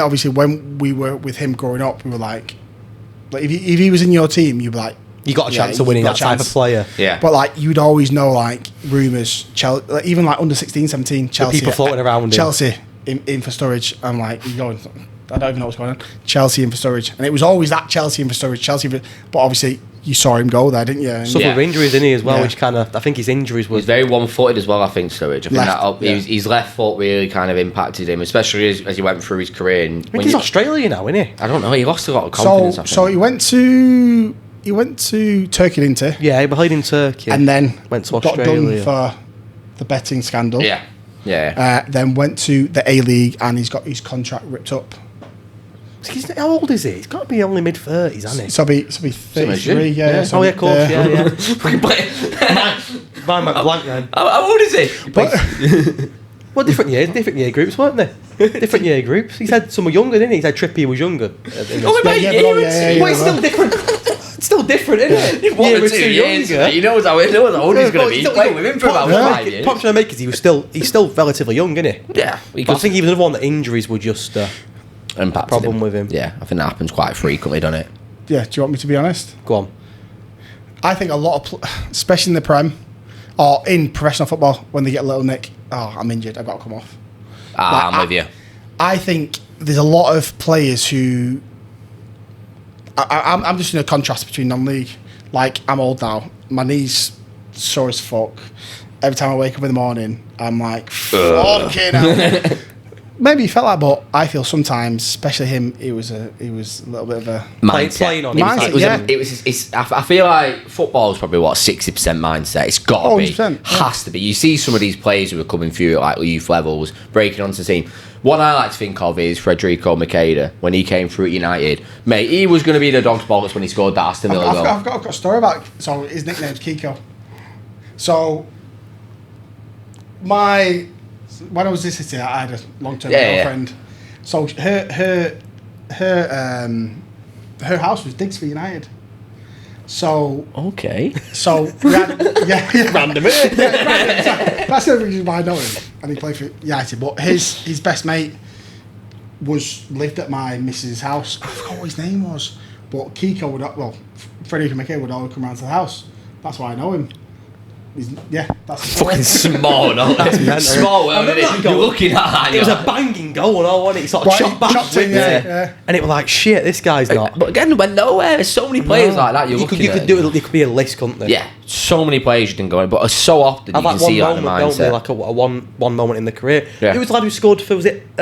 we were with him growing up, we were like if he was in your team, you'd be like. You got a chance of winning that type of player. Yeah. But like you'd always know like rumours, even like under 16, 17, Chelsea. The people floating around Chelsea in for Sturridge. I'm like, you're going, I don't even know what's going on. Chelsea in for Sturridge. And it was always that Chelsea in for Sturridge. But obviously you saw him go there, didn't you? And suffered injuries, didn't he, as well, which kind of, I think his injuries was... He's very one-footed as well, I think, Sturridge. I think his left foot really kind of impacted him, especially as he went through his career. And he's Australia now, isn't he? I don't know, he lost a lot of confidence, I think. So he went to Turkey, didn't he? Yeah, he played in Turkey. And then went to Australia. Got done for the betting scandal. Yeah. Then went to the A-League and he's got his contract ripped up. How old is he? He's got to be only mid-30s, hasn't he? So be 33, yeah. Oh, yeah, of course, yeah. Mine went blank then. How old is he? Well, different year groups, weren't they? Different year groups. He said some were younger, didn't he? He said Trippier was younger. Well, it's still different. It's still different, isn't it? 1 or 2 years. He knows how old he's going to be. He's played with him for about 5 years. Pops trying to make because he's still relatively young, isn't he? Yeah. But I think he was another one that injuries were just a problem with him. Yeah, I think that happens quite frequently, doesn't it? Yeah, do you want me to be honest? Go on. I think a lot of, especially in the Prem, or in professional football, when they get a little nick, I'm injured, I've got to come off. I'm with you. I think there's a lot of players who... I'm just in a contrast between non-league. Like, I'm old now. My knees sore as fuck. Every time I wake up in the morning, I'm like, fucking hell. Maybe he felt like, but I feel sometimes, especially him, it was a little bit of a playing on mindset. I feel like football is probably 60% mindset. It's got to be, has to be. You see some of these players who are coming through at like youth levels, breaking onto the team. One I like to think of is Federico Makeda when he came through at United. Mate, he was going to be the dog's bollocks when he scored that Aston Villa goal. I've got a story about. So his nickname's Kiko. So when I was in City, I had a long-term girlfriend. Yeah. So her house was digs for United. So Okay. random. That's the reason why I know him, and he played for United. But his best mate lived at my missus' house. I forgot what his name was, but Kiko Freddie McKay would always come round to the house. That's why I know him. That's Fucking small, no? Small world, isn't it? You're looking at it was a banging goal and all, wasn't it? He sort of chopped back in, and it was like, shit, this guy's not. But again, went nowhere. There's so many players like that. You could be a list, couldn't there? Yeah, so many players you didn't go in, but so often you can see like the mindset. Like a one moment in the career. Yeah. Who was the lad who scored for, was it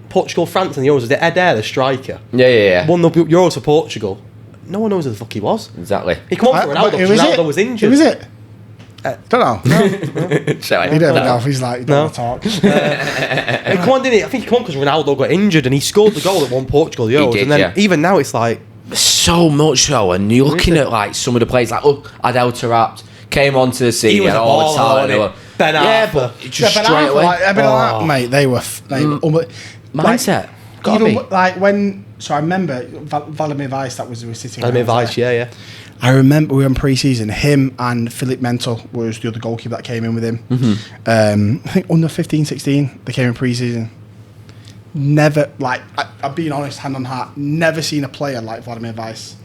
Portugal, France in the Euros? Was it Eder, the striker? Yeah. Won the Euros for Portugal. No one knows who the fuck he was. Exactly. He come on for Ronaldo because Ronaldo was injured. Who was it? Don't know. He don't know if he's like, he don't talk. He come on, didn't he? I think he come on because Ronaldo got injured and he scored the goal that won Portugal the Euros. Did, and then even now it's like so much so, and you're looking at like some of the players like Adel Taarabt came onto the scene. He was all the talent. Ben yeah, but just straight away. Mate, they were mindset. Like, even like when, so I remember Vladimir Weiss, that was who was sitting. Vladimir Weiss, yeah. I remember we were in pre-season. Him and Philip Mental was the other goalkeeper that came in with him. I think under 15, 16, they came in pre-season. Never, like, I'm being honest, hand on heart, never seen a player like Vladimir Weiss.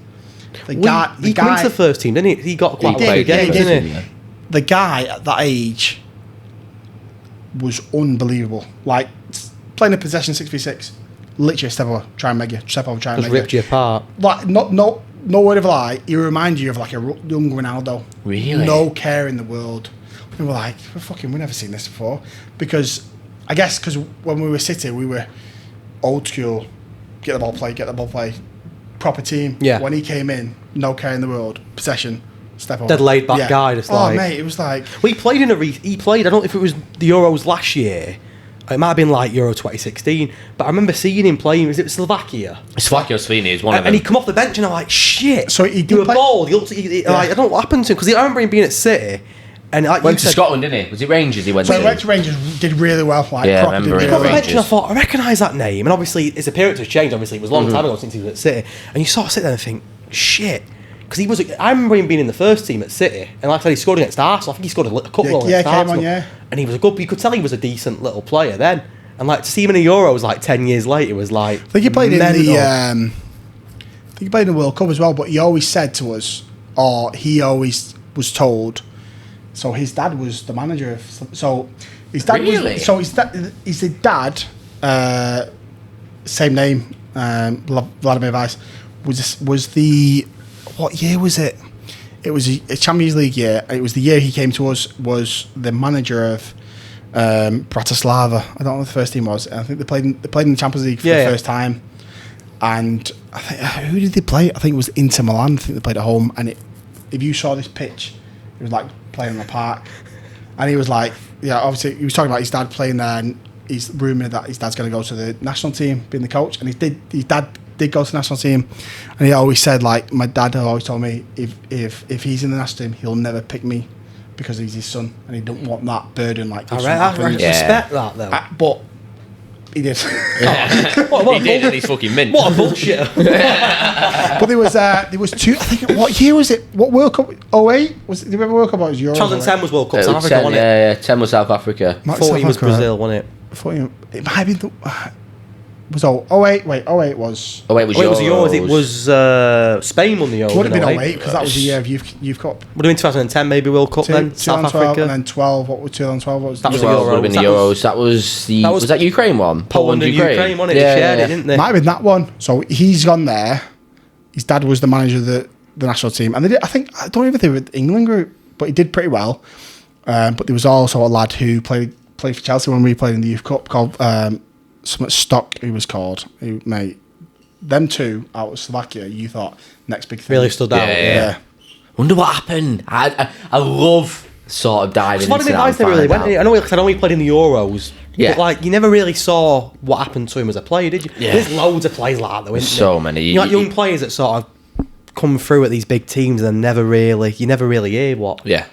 He came into the first team, didn't he? He got quite a lot of games, didn't he? The guy at that age was unbelievable. Like, playing a possession 6v6, literally a step over, try and make you. Just ripped you apart. Like, no word of a lie, he reminds you of like a young Ronaldo. Really? No care in the world. We were like, we've never seen this before. Because, I guess, because when we were City, we were old school, get the ball play, proper team. Yeah. When he came in, no care in the world, possession, step over. Dead laid back guy, just like. Oh, mate, it was like. Well, he played, I don't know if it was the Euros last year. It might have been like Euro 2016, but I remember seeing him playing. Was it Slovakia? Slovakia Slovenia is one of them. And he come off the bench, and I'm like, shit. So he do a ball. Like, I don't know what happened to him because I remember him being at City, and like went to Scotland, didn't he? Was it Rangers? He went to Rangers, did really well. Like, yeah, proper did really well. Rangers. And I thought, I recognise that name, and obviously his appearance has changed. Obviously, it was a long time ago since he was at City, and you sort of sit there and think, shit. Because I remember him being in the first team at City, and like I said, he scored against Arsenal. I think he scored a couple against Arsenal. And he was you could tell he was a decent little player then. And like to see him in the Euros like 10 years later was like. I think he played in the World Cup as well. But he always said to us, or he always was told. So his dad was the manager of. So his dad really? was. So his dad, same name, Vladimir Weiss, was the. What year was it? It was a Champions League year. It was the year he came to us. Was the manager of. Bratislava. I don't know what the first team was. I think they played in the Champions League for the first time. And I think who did they play? I think it was Inter Milan. I think they played at home. And if you saw this pitch, it was like playing in the park. And he was like, obviously he was talking about his dad playing there, and he's rumoured that his dad's going to go to the national team, being the coach. And his dad did go to the national team, and he always said, like, my dad always told me if he's in the national team, he'll never pick me. Because he's his son, and he don't want that burden. Like, I respect that though. But he did. He did, and he's fucking mint. What a bullshit. But there was two. I think what year was it? What World Cup? 08? Was it? Do you remember World Cup? Or was Euro? 2010 was World Cup. South Africa, wasn't it? Yeah, 10 was South Africa. 14 was Brazil, wasn't it? 14. It might be the. Was 08? Wait, 08 was. 08 was yours. It was Spain won the Euros. Would have been 08 because that was the year of Youth Cup. We're doing 2010 maybe World Cup then. South Africa, and then 12. What was 2012? What was that? Was the Euros. Would have been the Euros. That was the. Was that Ukraine one? Poland and Ukraine, wasn't it? They shared it, didn't they? Might have been that one. So he's gone there. His dad was the manager of the national team, and they did. I don't even think they were the England group, but he did pretty well. But there was also a lad who played for Chelsea when we played in the Youth Cup called. Something Stock, he was called. Mate, them two out of Slovakia, you thought next big thing. Really stood out. Yeah. Wonder what happened. I love sort of diving into that. I know he played in the Euros. Yeah. But like you never really saw what happened to him as a player, did you? Yeah. There's loads of players like that though, isn't so there? many. You know, like young players that sort of come through at these big teams and you never really hear what. Yeah.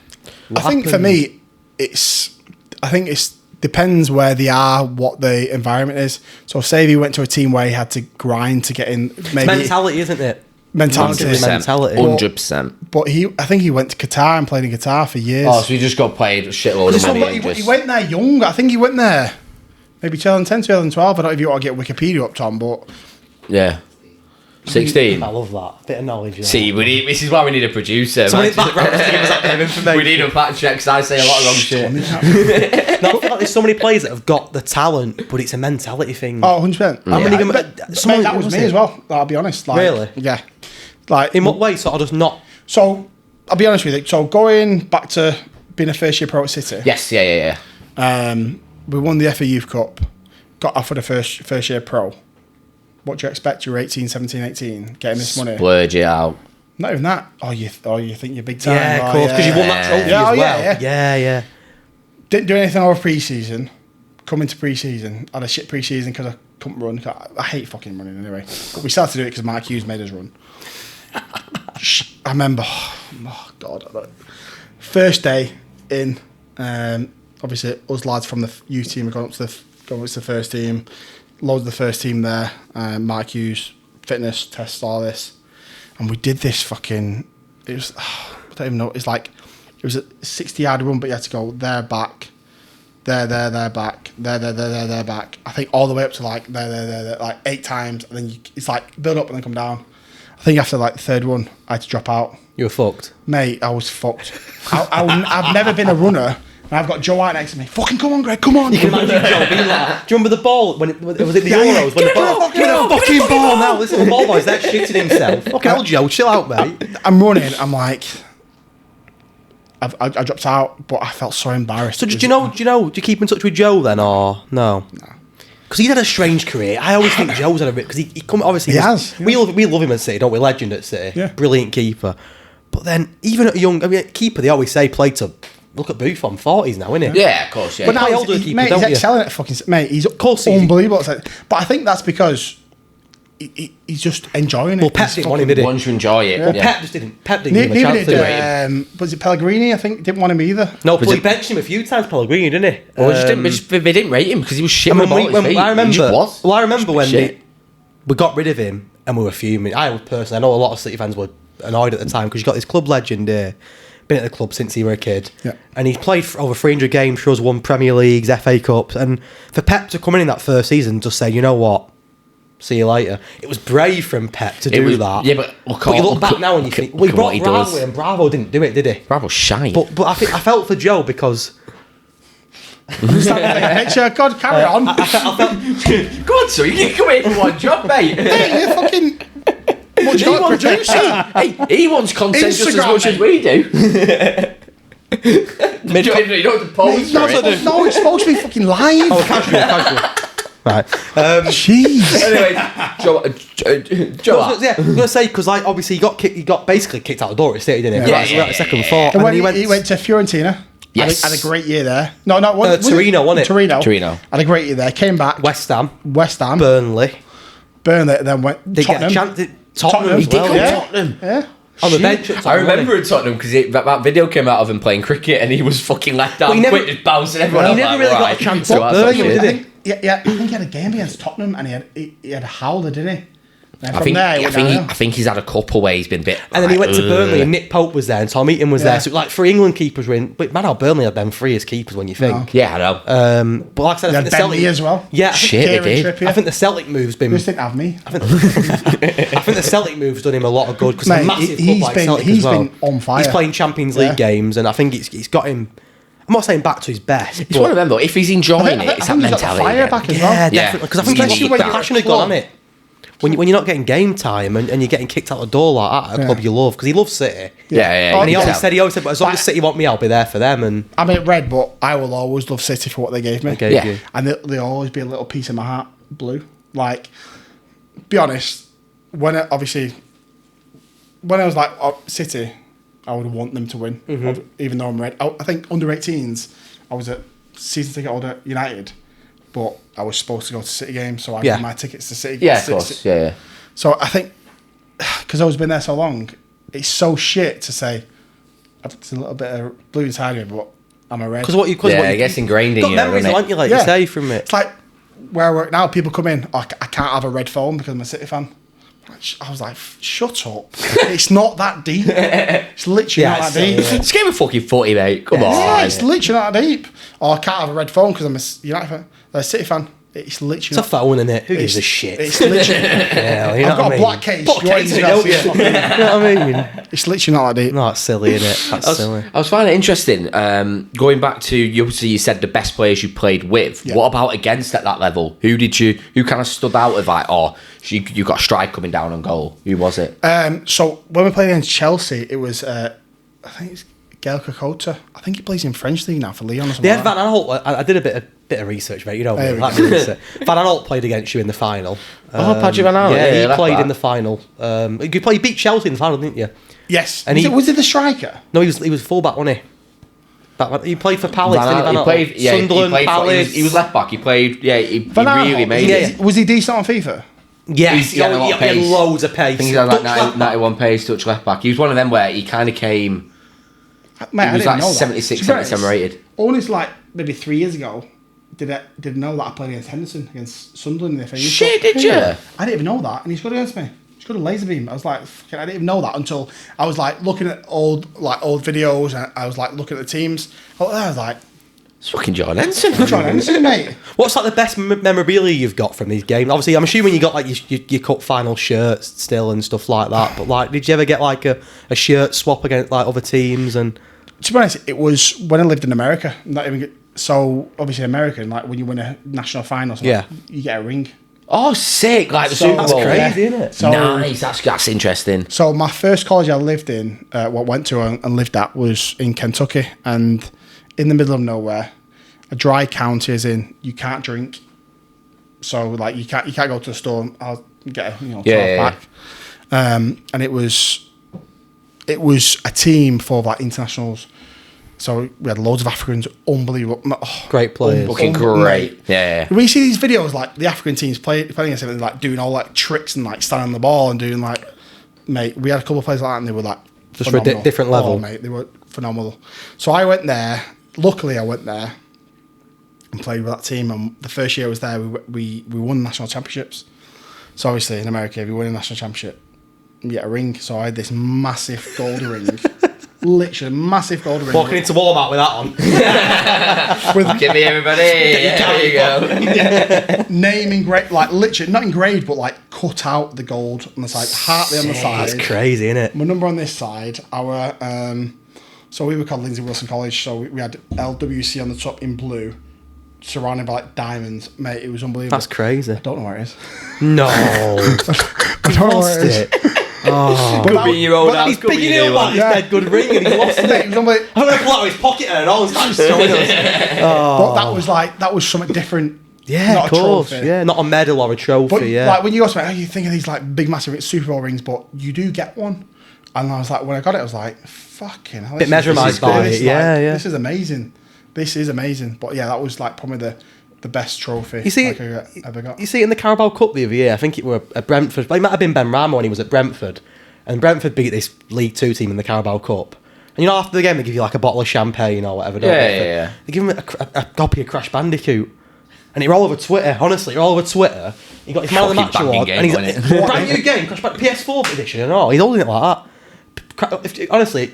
I think for me, it's depends where they are, what the environment is. So say if he went to a team where he had to grind to get in, maybe it's mentality, isn't it? mentality. 100%. But I think he went to Qatar and played in Qatar for years. Oh, so he just got paid a shitload of money. He went there young. I think he went there maybe 2010, 2012. I don't know if you want to get Wikipedia up, Tom, but yeah. 16. I love that bit of knowledge. See, this is why we need a producer. So we need a fact check because I say a lot of wrong shit. No, I feel like there's so many players that have got the talent, but it's a mentality thing. Oh, 100%. How many of them? Mate, that was me as well. I'll be honest. Like, really? Yeah. Like, in what way? So I just not. So I'll be honest with you. So going back to being a first year pro at City. Yes. Yeah. We won the FA Youth Cup. Got offered a first year pro. What do you expect? You're 18, 17, 18, getting this money. Splurge it out. Not even that. You think you're big time. Yeah, of course, because you won that trophy as well. Yeah. Didn't do anything over pre-season. Come into pre-season. Had a shit pre-season because I couldn't run. I hate fucking running anyway. But we started to do it because Mark Hughes made us run. I remember, oh God. First day in, obviously us lads from the youth team are going up to the first team. Loads of the first team there. Mark Hughes, fitness test, all this. And we did this fucking, it was, I don't even know, it was a 60-yard run, but you had to go there, back, there, back, there, back. I think all the way up to there, like 8 times. And then it's like build up and then come down. I think after like the third one, I had to drop out. You were fucked. Mate, I was fucked. I've never been a runner. And I've got Joe White next to me. Fucking come on, Greg, come on. You can imagine Joe being like, do you remember the ball? Was it the Euros? Give me the fucking ball now. Listen, the ball boy's there shitting himself. Fucking hell, Joe, chill out, mate. I'm running. I'm like, I dropped out, but I felt so embarrassed. So do you keep in touch with Joe then, or no? No. Because he's had a strange career. I always think Joe's had a bit, because he obviously he has. We love him at City, don't we? Legend at City. Yeah. Brilliant keeper. But then, even at a young, keeper, they always say played to. Look at Buffon, 40s now, isn't it? Yeah, of course, yeah. But now he's excelling at fucking... Mate, he's unbelievable. But I think that's because he's just enjoying it. Well, Pep didn't want him, did he? Wants to enjoy it. Well, Pep just didn't. Pep didn't give him a chance, did he? Was it Pellegrini, I think, didn't want him either? No, but he benched him a few times, Pellegrini, didn't he? Well, they didn't rate him because he was shit with the ball at his feet. I remember when we got rid of him and we were fuming. I know a lot of City fans were annoyed at the time because you got this club legend here. Been at the club since he were a kid, and he's played for over 300 games for us, won Premier Leagues, FA Cups, and for Pep to come in that first season and just say, you know what, see you later. It was brave from Pep to do that. Yeah, but you look back now and you think, well, he brought Bravo in, and Bravo didn't do it, did he? Bravo's shy. But I felt for Joe because. God, carry on. I felt. Go on, so you can come in for one job, mate. Hey, you fucking. He wants content Instagram, just as much as we do. You don't have to post for it. No, it's supposed to be fucking live. Oh, casual. Right. Jeez. Anyway, Joe. I was going to say, because obviously he got basically kicked out the door at City, didn't he? Yeah. Second thought. And he went to Fiorentina. Yes. Had a great year there. No, Torino, wasn't it? Torino. Had a great year there. Came back. West Ham. Burnley. Then went Tottenham. He did go to Tottenham. Yeah. On the bench at Tottenham. I remember in Tottenham because that video came out of him playing cricket and he was fucking left down quick, just bouncing everyone up. He never really got a chance to Birmingham, did he? Yeah, I think he had a game against Tottenham and he had a howler, didn't he? I think he's had a couple where he's been a bit. And then he went to Burnley and Nick Pope was there and Tom Eaton was there. So like 3 England keepers were in. But man, how Burnley had them 3 as keepers when you think. Yeah, I know. But like I said, I think the Ben Mee as well. Yeah, shit, they did. I think the Celtic move's been. Just didn't have me. I think the Celtic move's done him a lot of good because a massive club like Celtic as well. He's been on fire. He's playing Champions League games and I think it's got him. I'm not saying back to his best. It's one of them though. If he's enjoying it, it's that mentality. Fire back as well. Yeah, definitely. Because I think especially when you're passionate on it. When you're not getting game time and you're getting kicked out the door like that at a club you love, because he loves City. Yeah. And he always said, but as long as City want me, I'll be there for them. And I'm in red, but I will always love City for what they gave me. You. And they'll always be a little piece of my heart blue. Like, be honest, when I was like City, I would want them to win, even though I'm red. I think under 18s, I was a season ticket holder at United. But I was supposed to go to City games, so I got my tickets to City. Yeah, of course. Yeah. So I think, because I was been there so long, it's so shit to say, it's a little bit of blue inside me, but I'm a red. Because what I guess ingrained in you. Got memories, aren't you, like you say, from it. It's like, where I work now, people come in, I can't have a red phone because I'm a City fan. I was like, shut up. It's not that deep. It's literally not that deep. Just give a fucking footy, mate. Come on. Yeah, it's literally not that deep. Or I can't have a red phone because I'm a United fan. A City fan. It's literally. It's a phone, isn't it? Who gives a shit? It's literally. Yeah, you know I've got a black case. Black case, don't you? You know what I mean? It's literally not that deep. No, that's silly, isn't it? That's silly. I was finding it interesting. Going back to you said the best players you played with. Yeah. What about against at that level? Who kind of stood out of like, you got a strike coming down on goal? Who was it? So when we played against Chelsea, it was I think it's Gael Kakota. I think he plays in French league now for Lyon or something. They had Van Aanholt. I did a bit of research, mate. You know, Van Aanholt played against you in the final. Patrick Van Aanholt. Yeah, he played in the final. He beat Chelsea in the final, didn't you? Yes. And was he the striker? No, he was fullback, wasn't he? He played for Palace. He played. Yeah, Sunderland, Palace. He was left back. He played. Yeah, he really made it. Was he decent on FIFA? Yes, he had loads of pace. I think he had like 91 pace, touch left back. He was one of them where he kind of came. Mate, he was like 76, 77 rated. Only like maybe 3 years ago, did know that I played against Henderson, against Sunderland in the FA. Shit, did you? I didn't even know that, and he scored against me. He scored a laser beam. I was like, I didn't even know that until I was like looking at old videos, and I was like looking at the teams. I was like, it's fucking John Henson. John Henson, mate. What's like the best memorabilia you've got from these games? Obviously, I'm assuming you got like your cup final shirts still and stuff like that. But like, did you ever get like a shirt swap against like other teams? And to be honest, it was when I lived in America. So obviously American, like when you win a national final, you get a ring. Oh, sick! Like the Super Bowl. That's crazy, isn't it? So, nice. That's interesting. So my first college I lived in, went to and lived at, was in Kentucky, and in the middle of nowhere, a dry county is in. You can't drink, so like you can't go to the store. I'll get a 12 pack, and it was a team full of like internationals. So we had loads of Africans, unbelievable, great players, fucking great. Yeah. When you see these videos, like the African teams playing against them, like doing all like tricks and like standing on the ball and doing like, mate, we had a couple of players like that, and they were like just phenomenal. For a different level, mate. They were phenomenal. So I went there. Luckily, I went there and played with that team. And the first year I was there, we won national championships. So obviously in America, if you win a national championship, you get a ring. So I had this massive gold ring. Literally massive gold ring. Walking into Walmart with that on. Give me everybody. There you go. Yeah. Name engraved, like literally not engraved, but like cut out the gold on the side. Hartley on the side. That's crazy, isn't it? My number on this side. Our so we were called Lindsay Wilson College. So we had LWC on the top in blue, surrounded by like diamonds. Mate, it was unbelievable. That's crazy. I don't know where it is. No. I don't know where it is. Oh, could be your own house. He's picking it up like his dead good ring and he lost it. It was unbelievable. I'm going to pull out his pocket and all started showing us. But that was something different. Yeah, not of course. A trophy. Yeah, not a medal or a trophy. But yeah, like when you go to you think of these like big massive Super Bowl rings, but you do get one. And I was like, when I got it, I was like, fucking hell. Bit mesmerised by it. Yeah. This is amazing. This is amazing. But yeah, that was like probably the best trophy I ever got. You see it in the Carabao Cup the other year. I think it were at Brentford. It might have been Ben Rama when he was at Brentford. And Brentford beat this League 2 team in the Carabao Cup. And you know, after the game, they give you like a bottle of champagne or whatever. Yeah. They give him a copy of Crash Bandicoot. And you're all over Twitter, honestly, you're all over Twitter. He got his Man of the Match award. And he's a brand new game, Crash Bandicoot, PS4 edition and all. He's holding it like that. Honestly,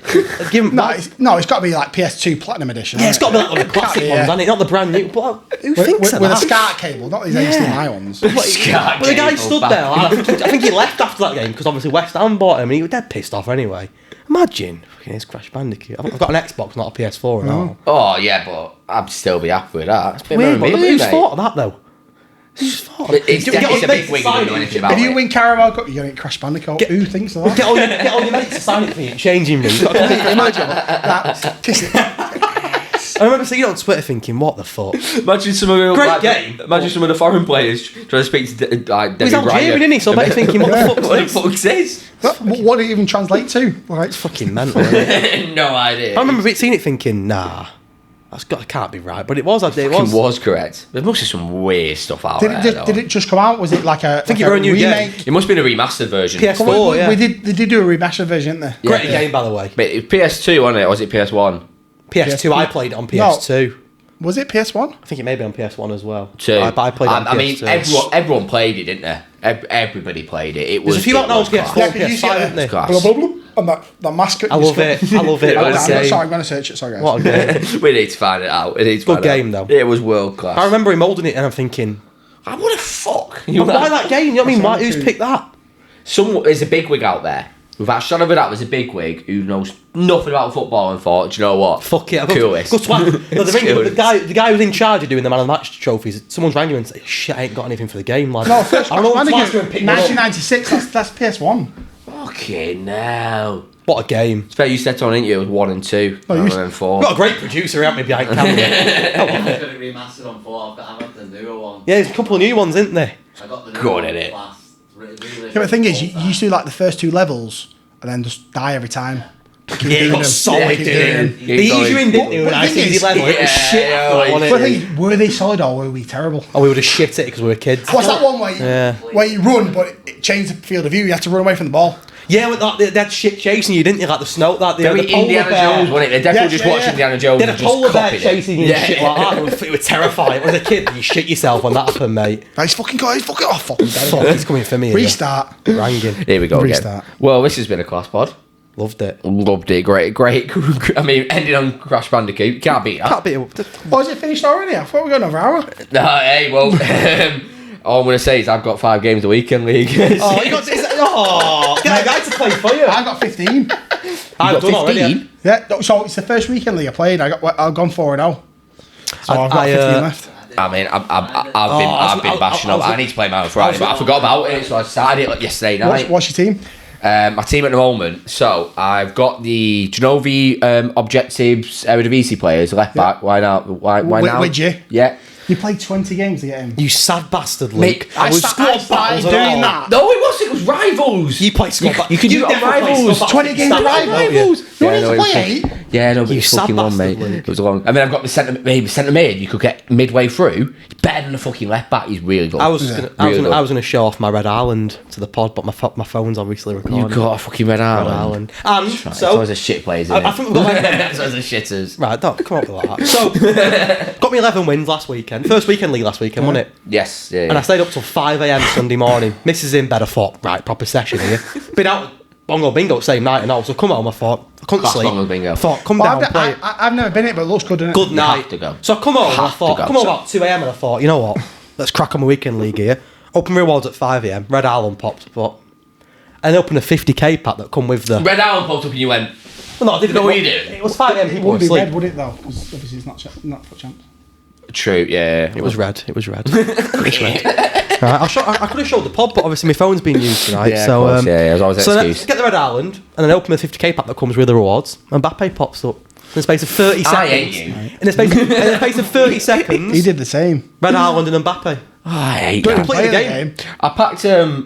give him... it's got to be like PS2 Platinum Edition. Yeah, it's got to be like one of the classic ones, hasn't it? Not the brand new. But who thinks of that? With a SCART cable, not these HDMI ones. But the guy stood there, I think he left after that game because obviously West Ham bought him and he was dead pissed off anyway. Imagine, fucking his Crash Bandicoot. I've got an Xbox, not a PS4 and all. Oh, yeah, but I'd still be happy with that. It's a bit Weird, but who's thought of that though? It's a big wing, you don't know anything about it. If you win Carabao Cup, you're going to get Crash Bandicoot. Who thinks of that? Get all your mates to sign it for you and changing me. I remember seeing it on Twitter thinking, what the fuck? Imagine some of the foreign players trying to speak to Debbie He's Algerian, isn't he? So I bet you're thinking, what the fuck is this? What did it even translate to? Like, it's fucking mental, isn't it? No idea. I remember seeing it thinking, nah. That can't be right, but it was. It was correct. There must be some weird stuff out there. Did it just come out? Was it like a? I think it was a new remake? game. It must have been a remastered version. PS4, yeah. They did do a remastered version, didn't they? Great game, by the way. But PS2, wasn't it? Or was it PS1? PS2. I played it on PS2. Was it PS1? I think it may be on PS1 as well. Two. But I played it on I mean, PS2. everyone played it, didn't they? Everybody played it. It was. There's a few out now on class. PS4, Yeah, 'cause you see PS5, it isn't there? Class. Blah, blah, blah, and that mask. I love it. I love it. It was What a game. Sorry, I'm going to search it. Sorry, guys. What a game. We need to find it out. It needs to Good find it game, out. though. It was world class. I remember him holding it and I'm thinking, I what the fuck? why that game? You know what I mean? Why, who's picked that? There's a big wig out there. Without a shadow of a doubt, there's a big wig who knows nothing about football and thought, do you know what? Fuck it. Coolest. Go to no, It's the coolest. guy who's in charge of doing the man of the match trophies, someone's rang you and said, shit, I ain't got anything for the game, lad. No, first I don't know Crash what to ask Bandicoot, him and pick me up. 1996. That's PS1. Fucking hell. What a game. It's fair you said on, didn't you? It was 1 and 2. No, you rather than 4. Got a great producer out me behind camera. It's going to be remastered on 4. I've got the newer one. Yeah, there's a couple of new ones, isn't there? I got the Good, newer one innit? last. Really Yeah, but the thing is, you used to do like the first 2 levels and then just die every time. Yeah, you got solid, keep didn't doing They ease you in, didn't they? But When the I thing see is- the level, it was Yeah, shit. yeah, after that, like- wasn't But it? the thing is, were they solid or were we terrible? Oh, we would have shit it because we were kids. What's that one where you, Yeah. where you run but it changed the field of view? You had to run away from the ball. Yeah, with that, they had shit chasing you, didn't you? Like the snow, that Very the polar Indiana bear. Jones, wasn't it? They're definitely Yeah, just yeah, watching yeah. Indiana Jones They had and a just polar bear copied chasing it. you and shit like that. It was terrifying. As a kid, you shit yourself when that happened, mate. He's fucking got. He's fucking. Oh, fucking dead. Fuck, he's coming for me. here. Restart. Ranging. Here we go again. Restart. Well, this has been a class pod. Loved it. Loved it. Great. I mean, ending on Crash Bandicoot. Can't beat that. Can't beat it. Oh, is it finished already? I thought we were going another hour. No, hey, well, all I'm going to say is I've got 5 games a weekend league. Oh, you got get a guy to play for you. I got 15. I've done already. 15? Yeah. So it's the first weekend league I played. I've gone 4-0. So I've got I, 15 left. I mean, I've been bashing up. I need to play mine on Friday, but I forgot about it, so I started it like yesterday night. What's your team? My team at the moment, so I've got the Genovi Objectives Eredivisie players left back. Why not? Why now? Would you? Yeah. You played 20 games to get him. You sad bastard, Luke. Mate, I started doing that. No, it wasn't. It was Rivals. You play squad battles. you can do it on Rivals. 20 games of Rivals. You only no, need to it play was- 8. Yeah, no, but You it's fucking sad long, mate. bastard, Luke. It was long. And then I've got the centre mid. You could get midway through. He's better than the fucking left back. He's really good. I was Really good. gonna show off my Red Island to the pod, but my phone's obviously recording. You got a fucking Red Red Island. Island. And Right, it's so always a shit players, isn't I it? think we've got like It's always a shitters. right. Don't come up with that. So got me 11 wins last weekend. First weekend league last weekend, wasn't it? Yes, yeah. And I stayed up till 5 a.m. Sunday morning. Mrs. in bed, I thought, right, proper session here. Been out bongo bingo same night and all, so come home, I thought, I couldn't Class sleep. bongo bingo. I thought, come Well, down, play it. I've never been it, but it looks good, doesn't it? Good You night. have to go. So I come home and I Have thought, to go. come home about 2 a.m. and I thought, you know what, let's crack on my weekend league here. Open rewards at 5 a.m. Red Island pops, but and open a 50k pack that come with the. Red Island popped up and you went, Well, no, I didn't know know what you did. It was 5 a.m. It People were wouldn't be asleep. red, would it, though? Because obviously it's not for chance. true, yeah. It was red. It was red. It was red. Right, I could have showed the pod, but obviously my phone's being used tonight. Yeah, so of course, yeah, there's always an so then excuse. get the Red Island and then open the 50k pack that comes with the rewards. And Mbappe pops up in the space of 30 seconds. I hate you. In the space of 30 seconds. He did the same. Red Island and Mbappe. I hate Don't that. play play the the game. game. I packed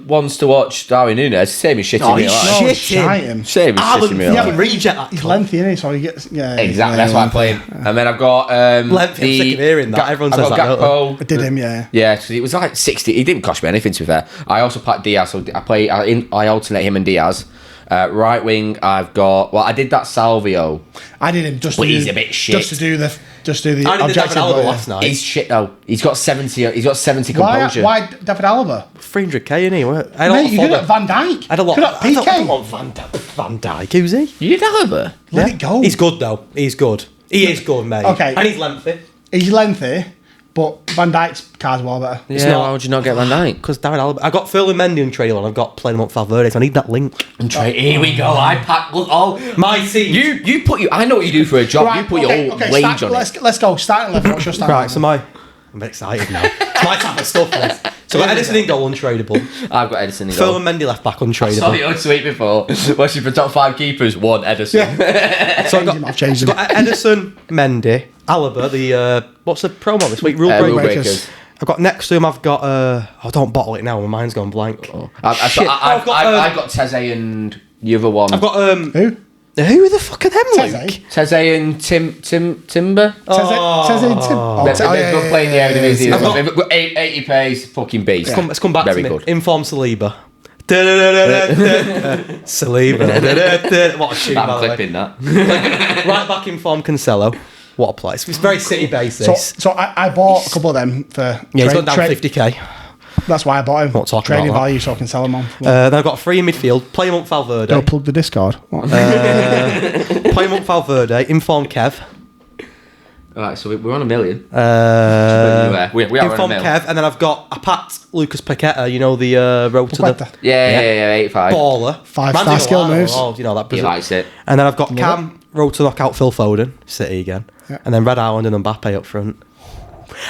once to watch Darwin Núñez. Same as shitting Oh, me. he's alive. No, shit shite him. Same as Ireland shitting me. fucking alive. reject that. He's lengthy, isn't he? So he gets... Yeah, Exactly, that's why I play him. And then I've got Lengthy, I'm sick of hearing that. Everyone I've says got that, don't Gakpo. I did him, yeah. Yeah, so it was like 60. He didn't cost me anything, to be fair. I also packed Diaz, so I alternate him and Diaz. Right wing, I've got... Well, I did that Salvio. I did him just But to he's do, a bit shit. Just to do the I did David objective. Alaba but, last night. He's shit, though. He's got 70 Why composure. David Alaba? 300k, innit? I had a lot Mate, of you could fodder. have Van Dijk. I had a lot. Could have I don't PK. want Van Dijk. Who's he? You did Alaba? Let it go. He's good though. He's good. He is good, mate. Okay. And he's lengthy. He's lengthy, but Van Dijk's car's well better. Yeah, not- why would you not get Van Dijk? Because David Alaba. I got Ferland Mendy on trade and I've got playing him up Valverde, so I need that link. Here we go. I packed... Look, My team. You put I know what you do for a job. you put your whole wage on it. Let's go. Starting 11. What's your starting Right, so I'm excited now. It's my type of stuff, this. So I got Edison in goal, untradeable. I've got Edison in goal. Ferland Mendy left back, Saw untradeable. you on tweet before. What's your top 5 keepers? 1, Edison. So I've changed him. I've got Edison, Mendy, Alaba, the what's the promo this week? Rule Rule break. breakers. I've got next to him. I've got don't bottle it now. My mind's gone blank. Shit. I've got Teze and the other one. I've got Who? who the fuck are them? Teze? Luke? Teze and Timber. Says it in Tim. Oh, They've both played the Eredivisie. I've got- They've got 80 pace, fucking beast. Let's come back Very to me. good. Inform Saliba. Saliba. What a tune, I'm by the way. clipping that. Right back in form, Cancelo. What a place. It's very City based. So I bought a couple of them for. Yeah, he's gone down 50k. That's why I bought him. Not talking Trading about that. value, so I can sell them on. Then I've got 3 in midfield. Play month Valverde. Don't plug the Discord. Play month Valverde. Inform Kev. Alright, so we're on 1 million. We are on 1 Inform million. Kev, and then I've got a Pat Lucas Paqueta. You know the road to the Yeah, 85. baller. 5-star skill moves. You know that. He likes it. And then I've got Cam, road to knock out Phil Foden, City again. Yeah. And then Red Haaland and Mbappe up front.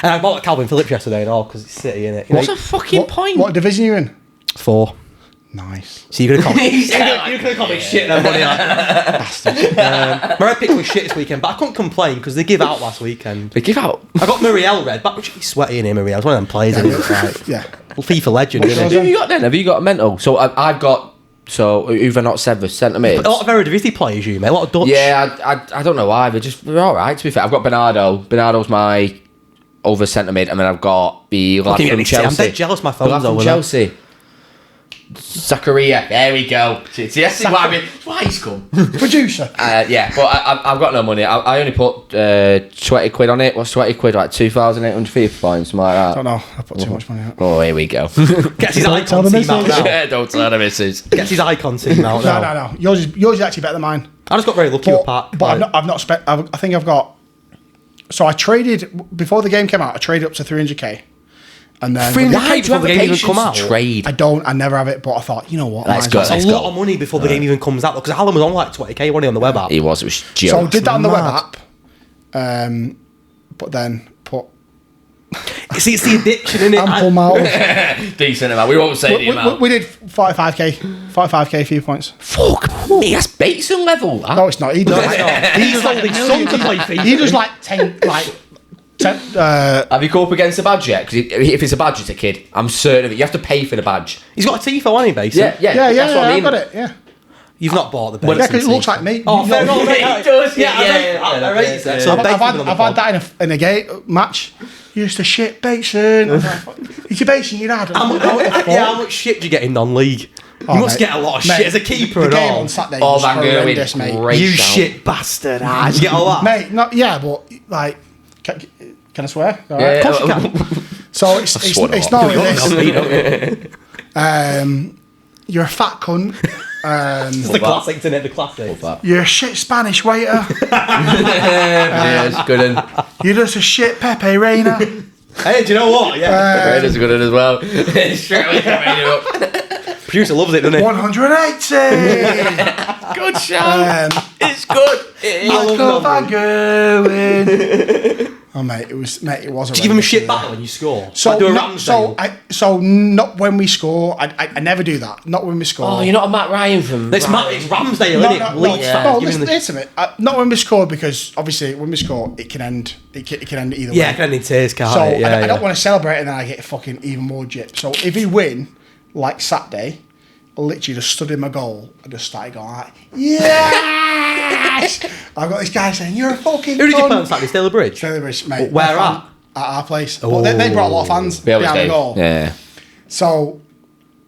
And I bought Calvin Phillips yesterday and all because it's City, innit? What's the fucking point? What division are you in? 4. Nice. So you're gonna call me? You're gonna call me shit then, buddy? My red pick was shit this weekend, but I couldn't complain because they give out last weekend. They give out. I got Muriel red, but he's sweaty in here. Muriel, it's one of them players. Isn't it? Like, Yeah. FIFA legend, isn't Who it? have you got then? Have you got a mental? So I've got. So who've I not said for centre mids? A lot of Eredivisie players, you mate. A lot of Dutch. Yeah, I don't know why. They're all right. To be fair, I've got Bernardo. Bernardo's my over centre mid, and then I've got the lad from Chelsea. I'm dead jealous. My The lad phone's from over Chelsea. Zakaria. There we go. See, that's why he's come. Producer. Yeah, but I've got no money. I only put 20 quid on it. What's 20 quid? Like 2,800 FIFA points, something like that. I don't know. I put too much money out. Oh, here we go. Gets his Tell icon the team out missus. now. Don't tell the missus. Gets his icon team out now. No. Yours is actually better than mine. I just got very lucky with Pat. But I've not spent. I think I've got. So I traded before the game came out. I traded up to 300k, and then Why do you have the game even patience come out? to trade? I never have it. But I thought, you know what? Let's might as go. well. That's Let's a lot go. of money before the game even comes out. Because Alan was on like 20k, wasn't he, on the web app? It was jokes. So I did that on the web Mad. app, but then put See, it's the addiction, isn't it? ample mouth. Decent amount. We won't say the amount. We did 45k few points. Fuck me, that's Bateson level. No, it's not. He does. He just told his son to play FIFA. He does like 10. Have you come up against a badge yet? Because if it's a badge, it's a kid. I'm certain of it. You have to pay for the badge. He's got a Tifo, hasn't he, basically? Yeah, that's what I mean. I've got it. Yeah. You've not bought the base. Yeah, because it looks like me. Oh, fair enough. It does, Yeah, yeah, I rate you. yeah. So I've had that in a game match. You used to shit Bateson. It's your Bateson, your dad. How much shit do you get in non-league? Oh, You must mate. get a lot of Mate, shit as a keeper the and game all. on Saturday Oh, was Van Gerwen, horrendous, mate. great You shout. shit bastard. Did you get all that? Mate, but like, can I swear? All right. Yeah, Of course you can. So it's not only this. You're a fat cunt. It's the classic, isn't it? The classic. You're a shit Spanish waiter. Yeah, it's good. And You're just a shit Pepe Reina. Hey, do you know what? Yeah. Raiders are good as well. Straight away, coming up. Producer loves it, doesn't he? 180. Good shout. It's good. It is. Michael Van Gerwen. Oh mate, it was. Did Do you give him a shit battle when you score? So, Like do a not, Ramsdale? not when we score. I never do that. Not when we score. Oh, you're not a Matt Ryan from. It's Ramsdale, No, isn't it? Leeds fans giving him the- listen to me. Not when we score, because obviously when we score, it can end. It can end either way. Yeah, can end in tears, can't So it? Yeah, I don't want to celebrate and then I get fucking even more jip. So if we win, like Saturday, I literally just stood in my goal and just started going like, yes! I've got this guy saying, you're a fucking Who did you cunt. play on Saturday? Staley Bridge? Taylor Bridge, mate. Where My at? fan At our place. But they brought a lot of fans They always behind the do. goal. Yeah. So,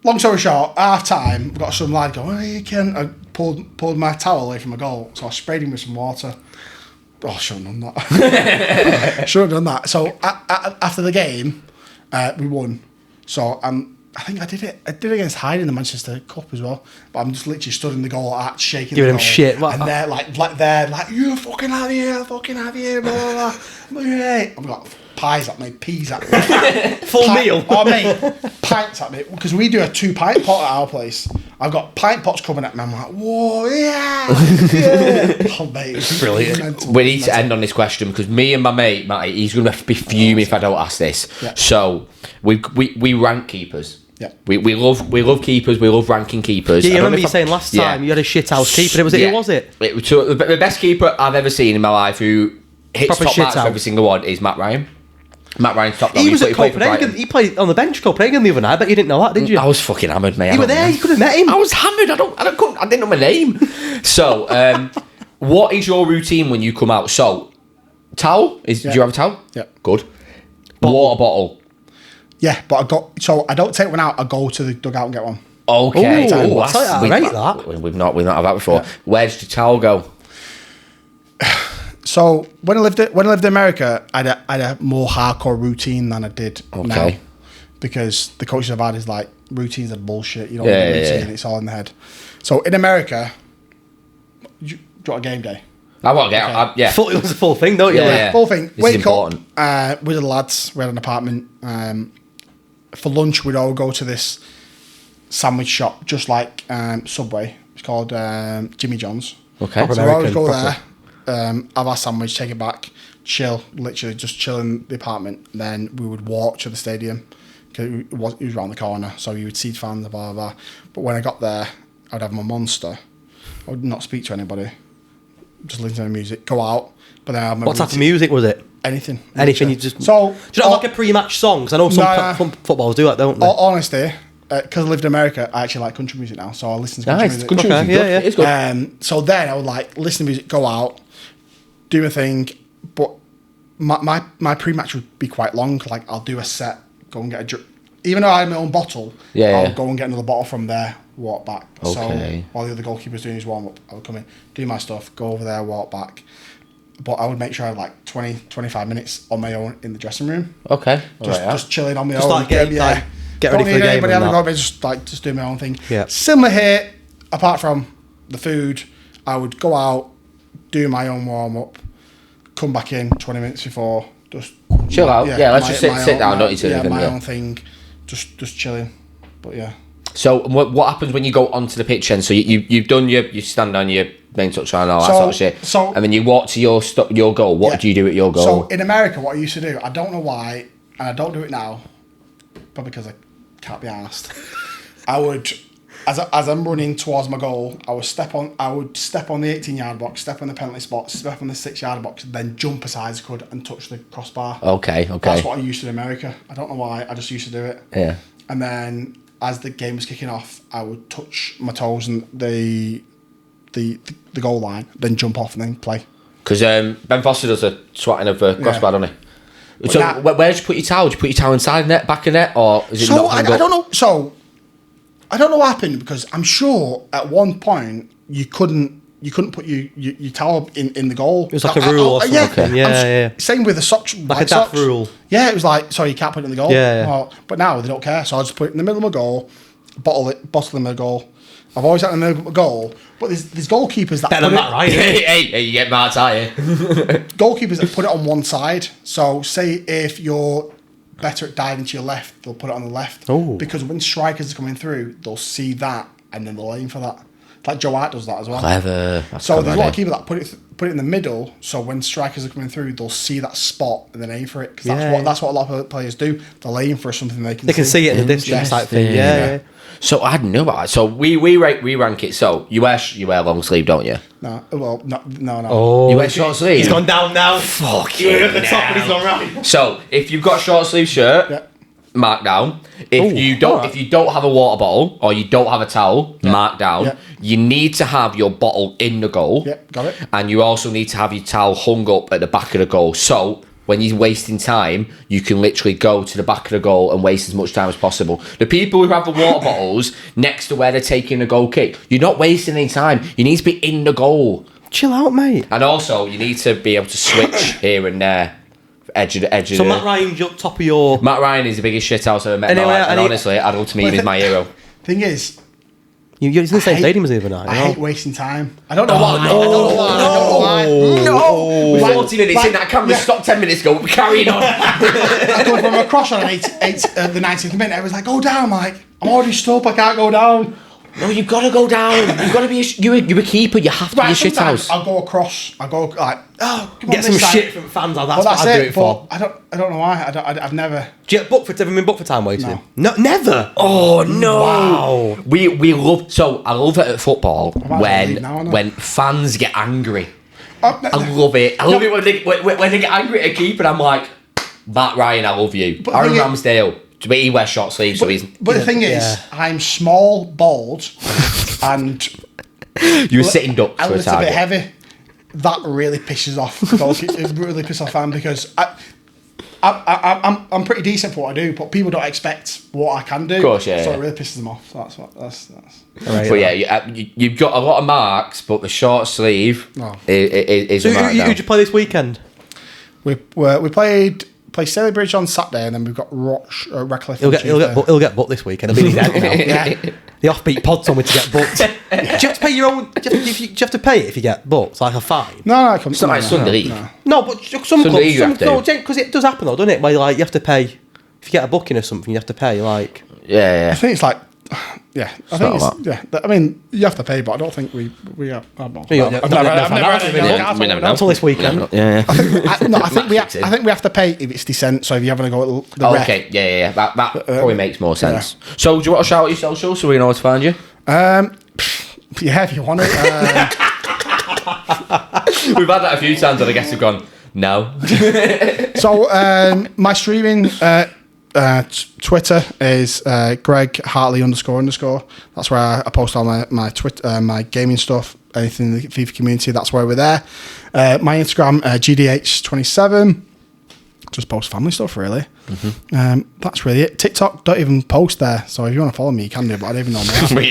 long story short, half time, got some lad going, oh, you can. I pulled my towel away from my goal, so I sprayed him with some water. Oh, I shouldn't have done that. Shouldn't have done that. So, after the game, we won. So, I think I did it. I did it against Hyde in the Manchester Cup as well. But I'm just literally stood in the goal like that, shaking Giving the him goal. shit. What? And they're like, you fucking have you, blah, blah, blah. I'm like, yeah. I've got pies at me, peas at me. Full meal. Oh, mate, pints at me. Because we do a 2-pint pot at our place. I've got pint pots coming at me. I'm like, whoa, yeah. Oh, mate, it's Brilliant. We need to end on this question because me and my mate, Matty, he's going to be fuming if I don't ask this. Yeah. So we rank keepers. Yeah. We love keepers. We love ranking keepers. Yeah, I you don't remember know you if saying last time you had a shit house keeper. Who was it? So the best keeper I've ever seen in my life who hits Proper top shit marks for house. every single one is Matt Ryan. Matt Ryan's top dog. He was at played for Copenhagen. Brighton. He played on the bench at Copenhagen the other night. I bet you didn't know that, did you? I was fucking hammered, mate. You were there. You could have met him. I was hammered. I didn't know my name. So, what is your routine when you come out? So, towel? Do you have a towel? Yeah. Good. Water bottle. Yeah, but I don't take one out. I go to the dugout and get one. Okay. Ooh, I rate that. We've not had that before. Yeah. Where does the towel go? So when I lived in America, I had a more hardcore routine than I did now, because the coaches I've had is like routines are bullshit. You don't need a routine; it's all in the head. So in America, do you want a game day? I want to get yeah. It was a full thing, don't you? Full thing. This is important. Up with the lads. We had an apartment. For lunch, we'd all go to this sandwich shop, just like Subway. It's called Jimmy John's. Okay. So we always go there, have our sandwich, take it back, chill, literally just chill in the apartment. Then we would walk to the stadium, because it was around the corner, so you would see fans, blah, blah, blah. But when I got there, I'd have my Monster. I would not speak to anybody, just listen to the music, go out. But then I have my What type of music was it? Anything. Anything you just... So, do you know like a pre-match song? Because I know some footballers do that, don't they? Honestly, because I lived in America, I actually like country music now, so I listen to country music. Country music, yeah. It's good. So then I would like listen to music, go out, do my thing, but my pre-match would be quite long. Like I'll do a set, go and get a drink. Even though I had my own bottle, I'll go and get another bottle from there, walk back. Okay. So while the other goalkeeper's doing his warm-up, I would come in, do my stuff, go over there, walk back. But I would make sure I had like 20, 25 minutes on my own in the dressing room. Okay. Just chilling on my just own. Like get ready for the game. Just do my own thing. Yeah. Similar here, apart from the food, I would go out, do my own warm-up, come back in 20 minutes before, just... Chill out. Yeah, let's just sit down, don't you? Yeah, my own thing, just chilling. But yeah. So what happens when you go onto the pitch then? So you've done you stand on your main touchline and all that sort of shit. So, and then you walk to your goal. What do you do at your goal? So in America, what I used to do, I don't know why, and I don't do it now, probably because I can't be arsed. I would, as I'm running towards my goal, I would step on the 18-yard box, step on the penalty spot, step on the 6-yard box, then jump as high as I could and touch the crossbar. Okay. That's what I used to do in America. I don't know why, I just used to do it. Yeah. And then as the game was kicking off, I would touch my toes and the goal line, then jump off and then play. Because Ben Foster does a swatting of a crossbar, doesn't he? So where do you put your towel? Do you put your towel inside net, back of net, or is it not? I don't know. So I don't know what happened, because I'm sure at one point you couldn't put your towel in the goal. It was like a rule or something. Yeah. Same with the socks. Like a daft rule. Yeah, it was like, sorry, you can't put it in the goal. Yeah. Well, but now they don't care, so I just put it in the middle of my goal, bottle in my goal. I've always had it in the middle of my goal, but there's goalkeepers that better than that, right? Hey, you get marked, are you? Goalkeepers that put it on one side. So say if you're better at diving to your left, they'll put it on the left. Oh. Because when strikers are coming through, they'll see that and then they'll aim for that. Like Joe Hart does that as well. Clever. So there's a lot of keepers that put it in the middle, so when strikers are coming through, they'll see that spot and then aim for it. Because that's what a lot of players do. They'll aim for something they can see. They can see it in the distance type thing. Yeah. So I didn't know about that. So we rank it. So you wear long sleeve, don't you? No. Oh, you wear short sleeve. He's gone down now. Fuck you. At the top, he's gone right. So if you've got a short sleeve shirt, mark down. If you don't have a water bottle or you don't have a towel, mark down. Yeah. You need to have your bottle in the goal. Yeah, got it. And you also need to have your towel hung up at the back of the goal. So when you're wasting time, you can literally go to the back of the goal and waste as much time as possible. The people who have the water bottles next to where they're taking the goal kick, you're not wasting any time. You need to be in the goal. Chill out, mate. And also, you need to be able to switch here and there. Edge of so Matt Ryan's up top of your... Matt Ryan is the biggest shit house I've ever met in my life. And honestly, adult to me, he's my hero. Thing is... You're in the same stadium as the other night. I hate wasting time. I don't know why. I don't know why. No. We're 40 minutes in. That camera stopped 10 minutes ago. We're carrying on. I come from a cross on the 90th minute. I was like, go down, Mike. I'm already stood up. I can't go down. No, you've got to go down. You've got to be. You're a keeper. You have to be a shit house. I'll go across. I'll go like, oh, come on, get some shit from fans. That's what I do it for. I don't know why. I've never. Do you have been booked for time wasting? No, never. Oh no! Wow. We love. So I love it at football when fans get angry. I love it. I love it when they get angry at a keeper. I'm like, Matt Ryan, I love you. Aaron Ramsdale. But he wears short sleeves, so he's... But the thing is, I'm small, bald, and... You were sitting duck for a little bit heavy. That really pisses off. It really pisses off fan because I'm pretty decent for what I do, but people don't expect what I can do. Of course, yeah. So yeah. it really pisses them off. So that's. Right, But you've got a lot of marks, but the short sleeve is So a mark who'd you play this weekend? We played Stalybridge on Saturday, and then we've got Redcliffe. He'll get booked this weekend. He'll be dead now. Yeah. The offbeat pod told me to get booked. Do you have to pay your own? Do you have to pay it if you get booked? Like a fine? No, it comes. It's not like Sunday League. No, but some Sunday clubs, you have to. no, because it does happen though, doesn't it? Where like you have to pay if you get a booking or something, you have to pay like. Yeah. I think it's like. Yeah, I think not it's I mean, you have to pay, but I don't think we have. I've never until this weekend. Yeah. I think we have to pay if it's descent. So if you're having to go to the ref. Okay. Yeah. That probably makes more sense. Yeah. So do you want to shout out your social so we know where to find you? Yeah, if you want it. We've had that a few times, and I guess we've gone no. So my streaming. Twitter is Greg Hartley __. That's where I post all my my gaming stuff, anything in the FIFA community. That's where we're there. My Instagram GDH27. Just post family stuff really. Mm-hmm. That's really it. TikTok don't even post there. So if you want to follow me, you can do. But I don't even know me.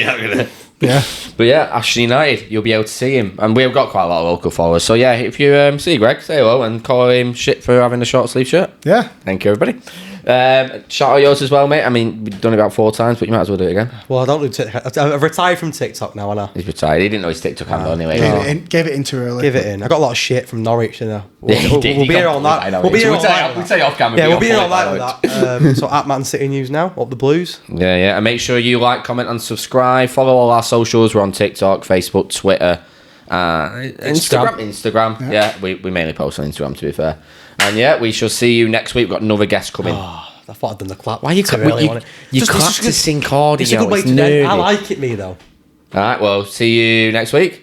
Yeah. But yeah, Ashton United, you'll be able to see him, and we've got quite a lot of local followers. So yeah, if you see Greg, say hello and call him shit for having a short sleeve shirt. Yeah. Thank you, everybody. Shout out yours as well, mate. I mean, we've done it about 4 times, but you might as well do it again. Well, I don't do TikTok. I've retired from TikTok now, and He's retired. He didn't know his TikTok handle anyway. Gave it in too early. Give it in. I got a lot of shit from Norwich, and We'll be here all night. We'll be here all night. We'll tell you off camera. Yeah, we'll be here all night with that. So at Man City News now, up the Blues. Yeah. And make sure you like, comment, and subscribe. Follow all our socials. We're on TikTok, Facebook, Twitter, Instagram. Yeah, we mainly post on Instagram, to be fair. And yeah, we shall see you next week. We've got another guest coming. I thought I'd done the clap. Why are you clapping? You clap to sync audio. It's a good way to end. I like it, me though. All right, well, see you next week.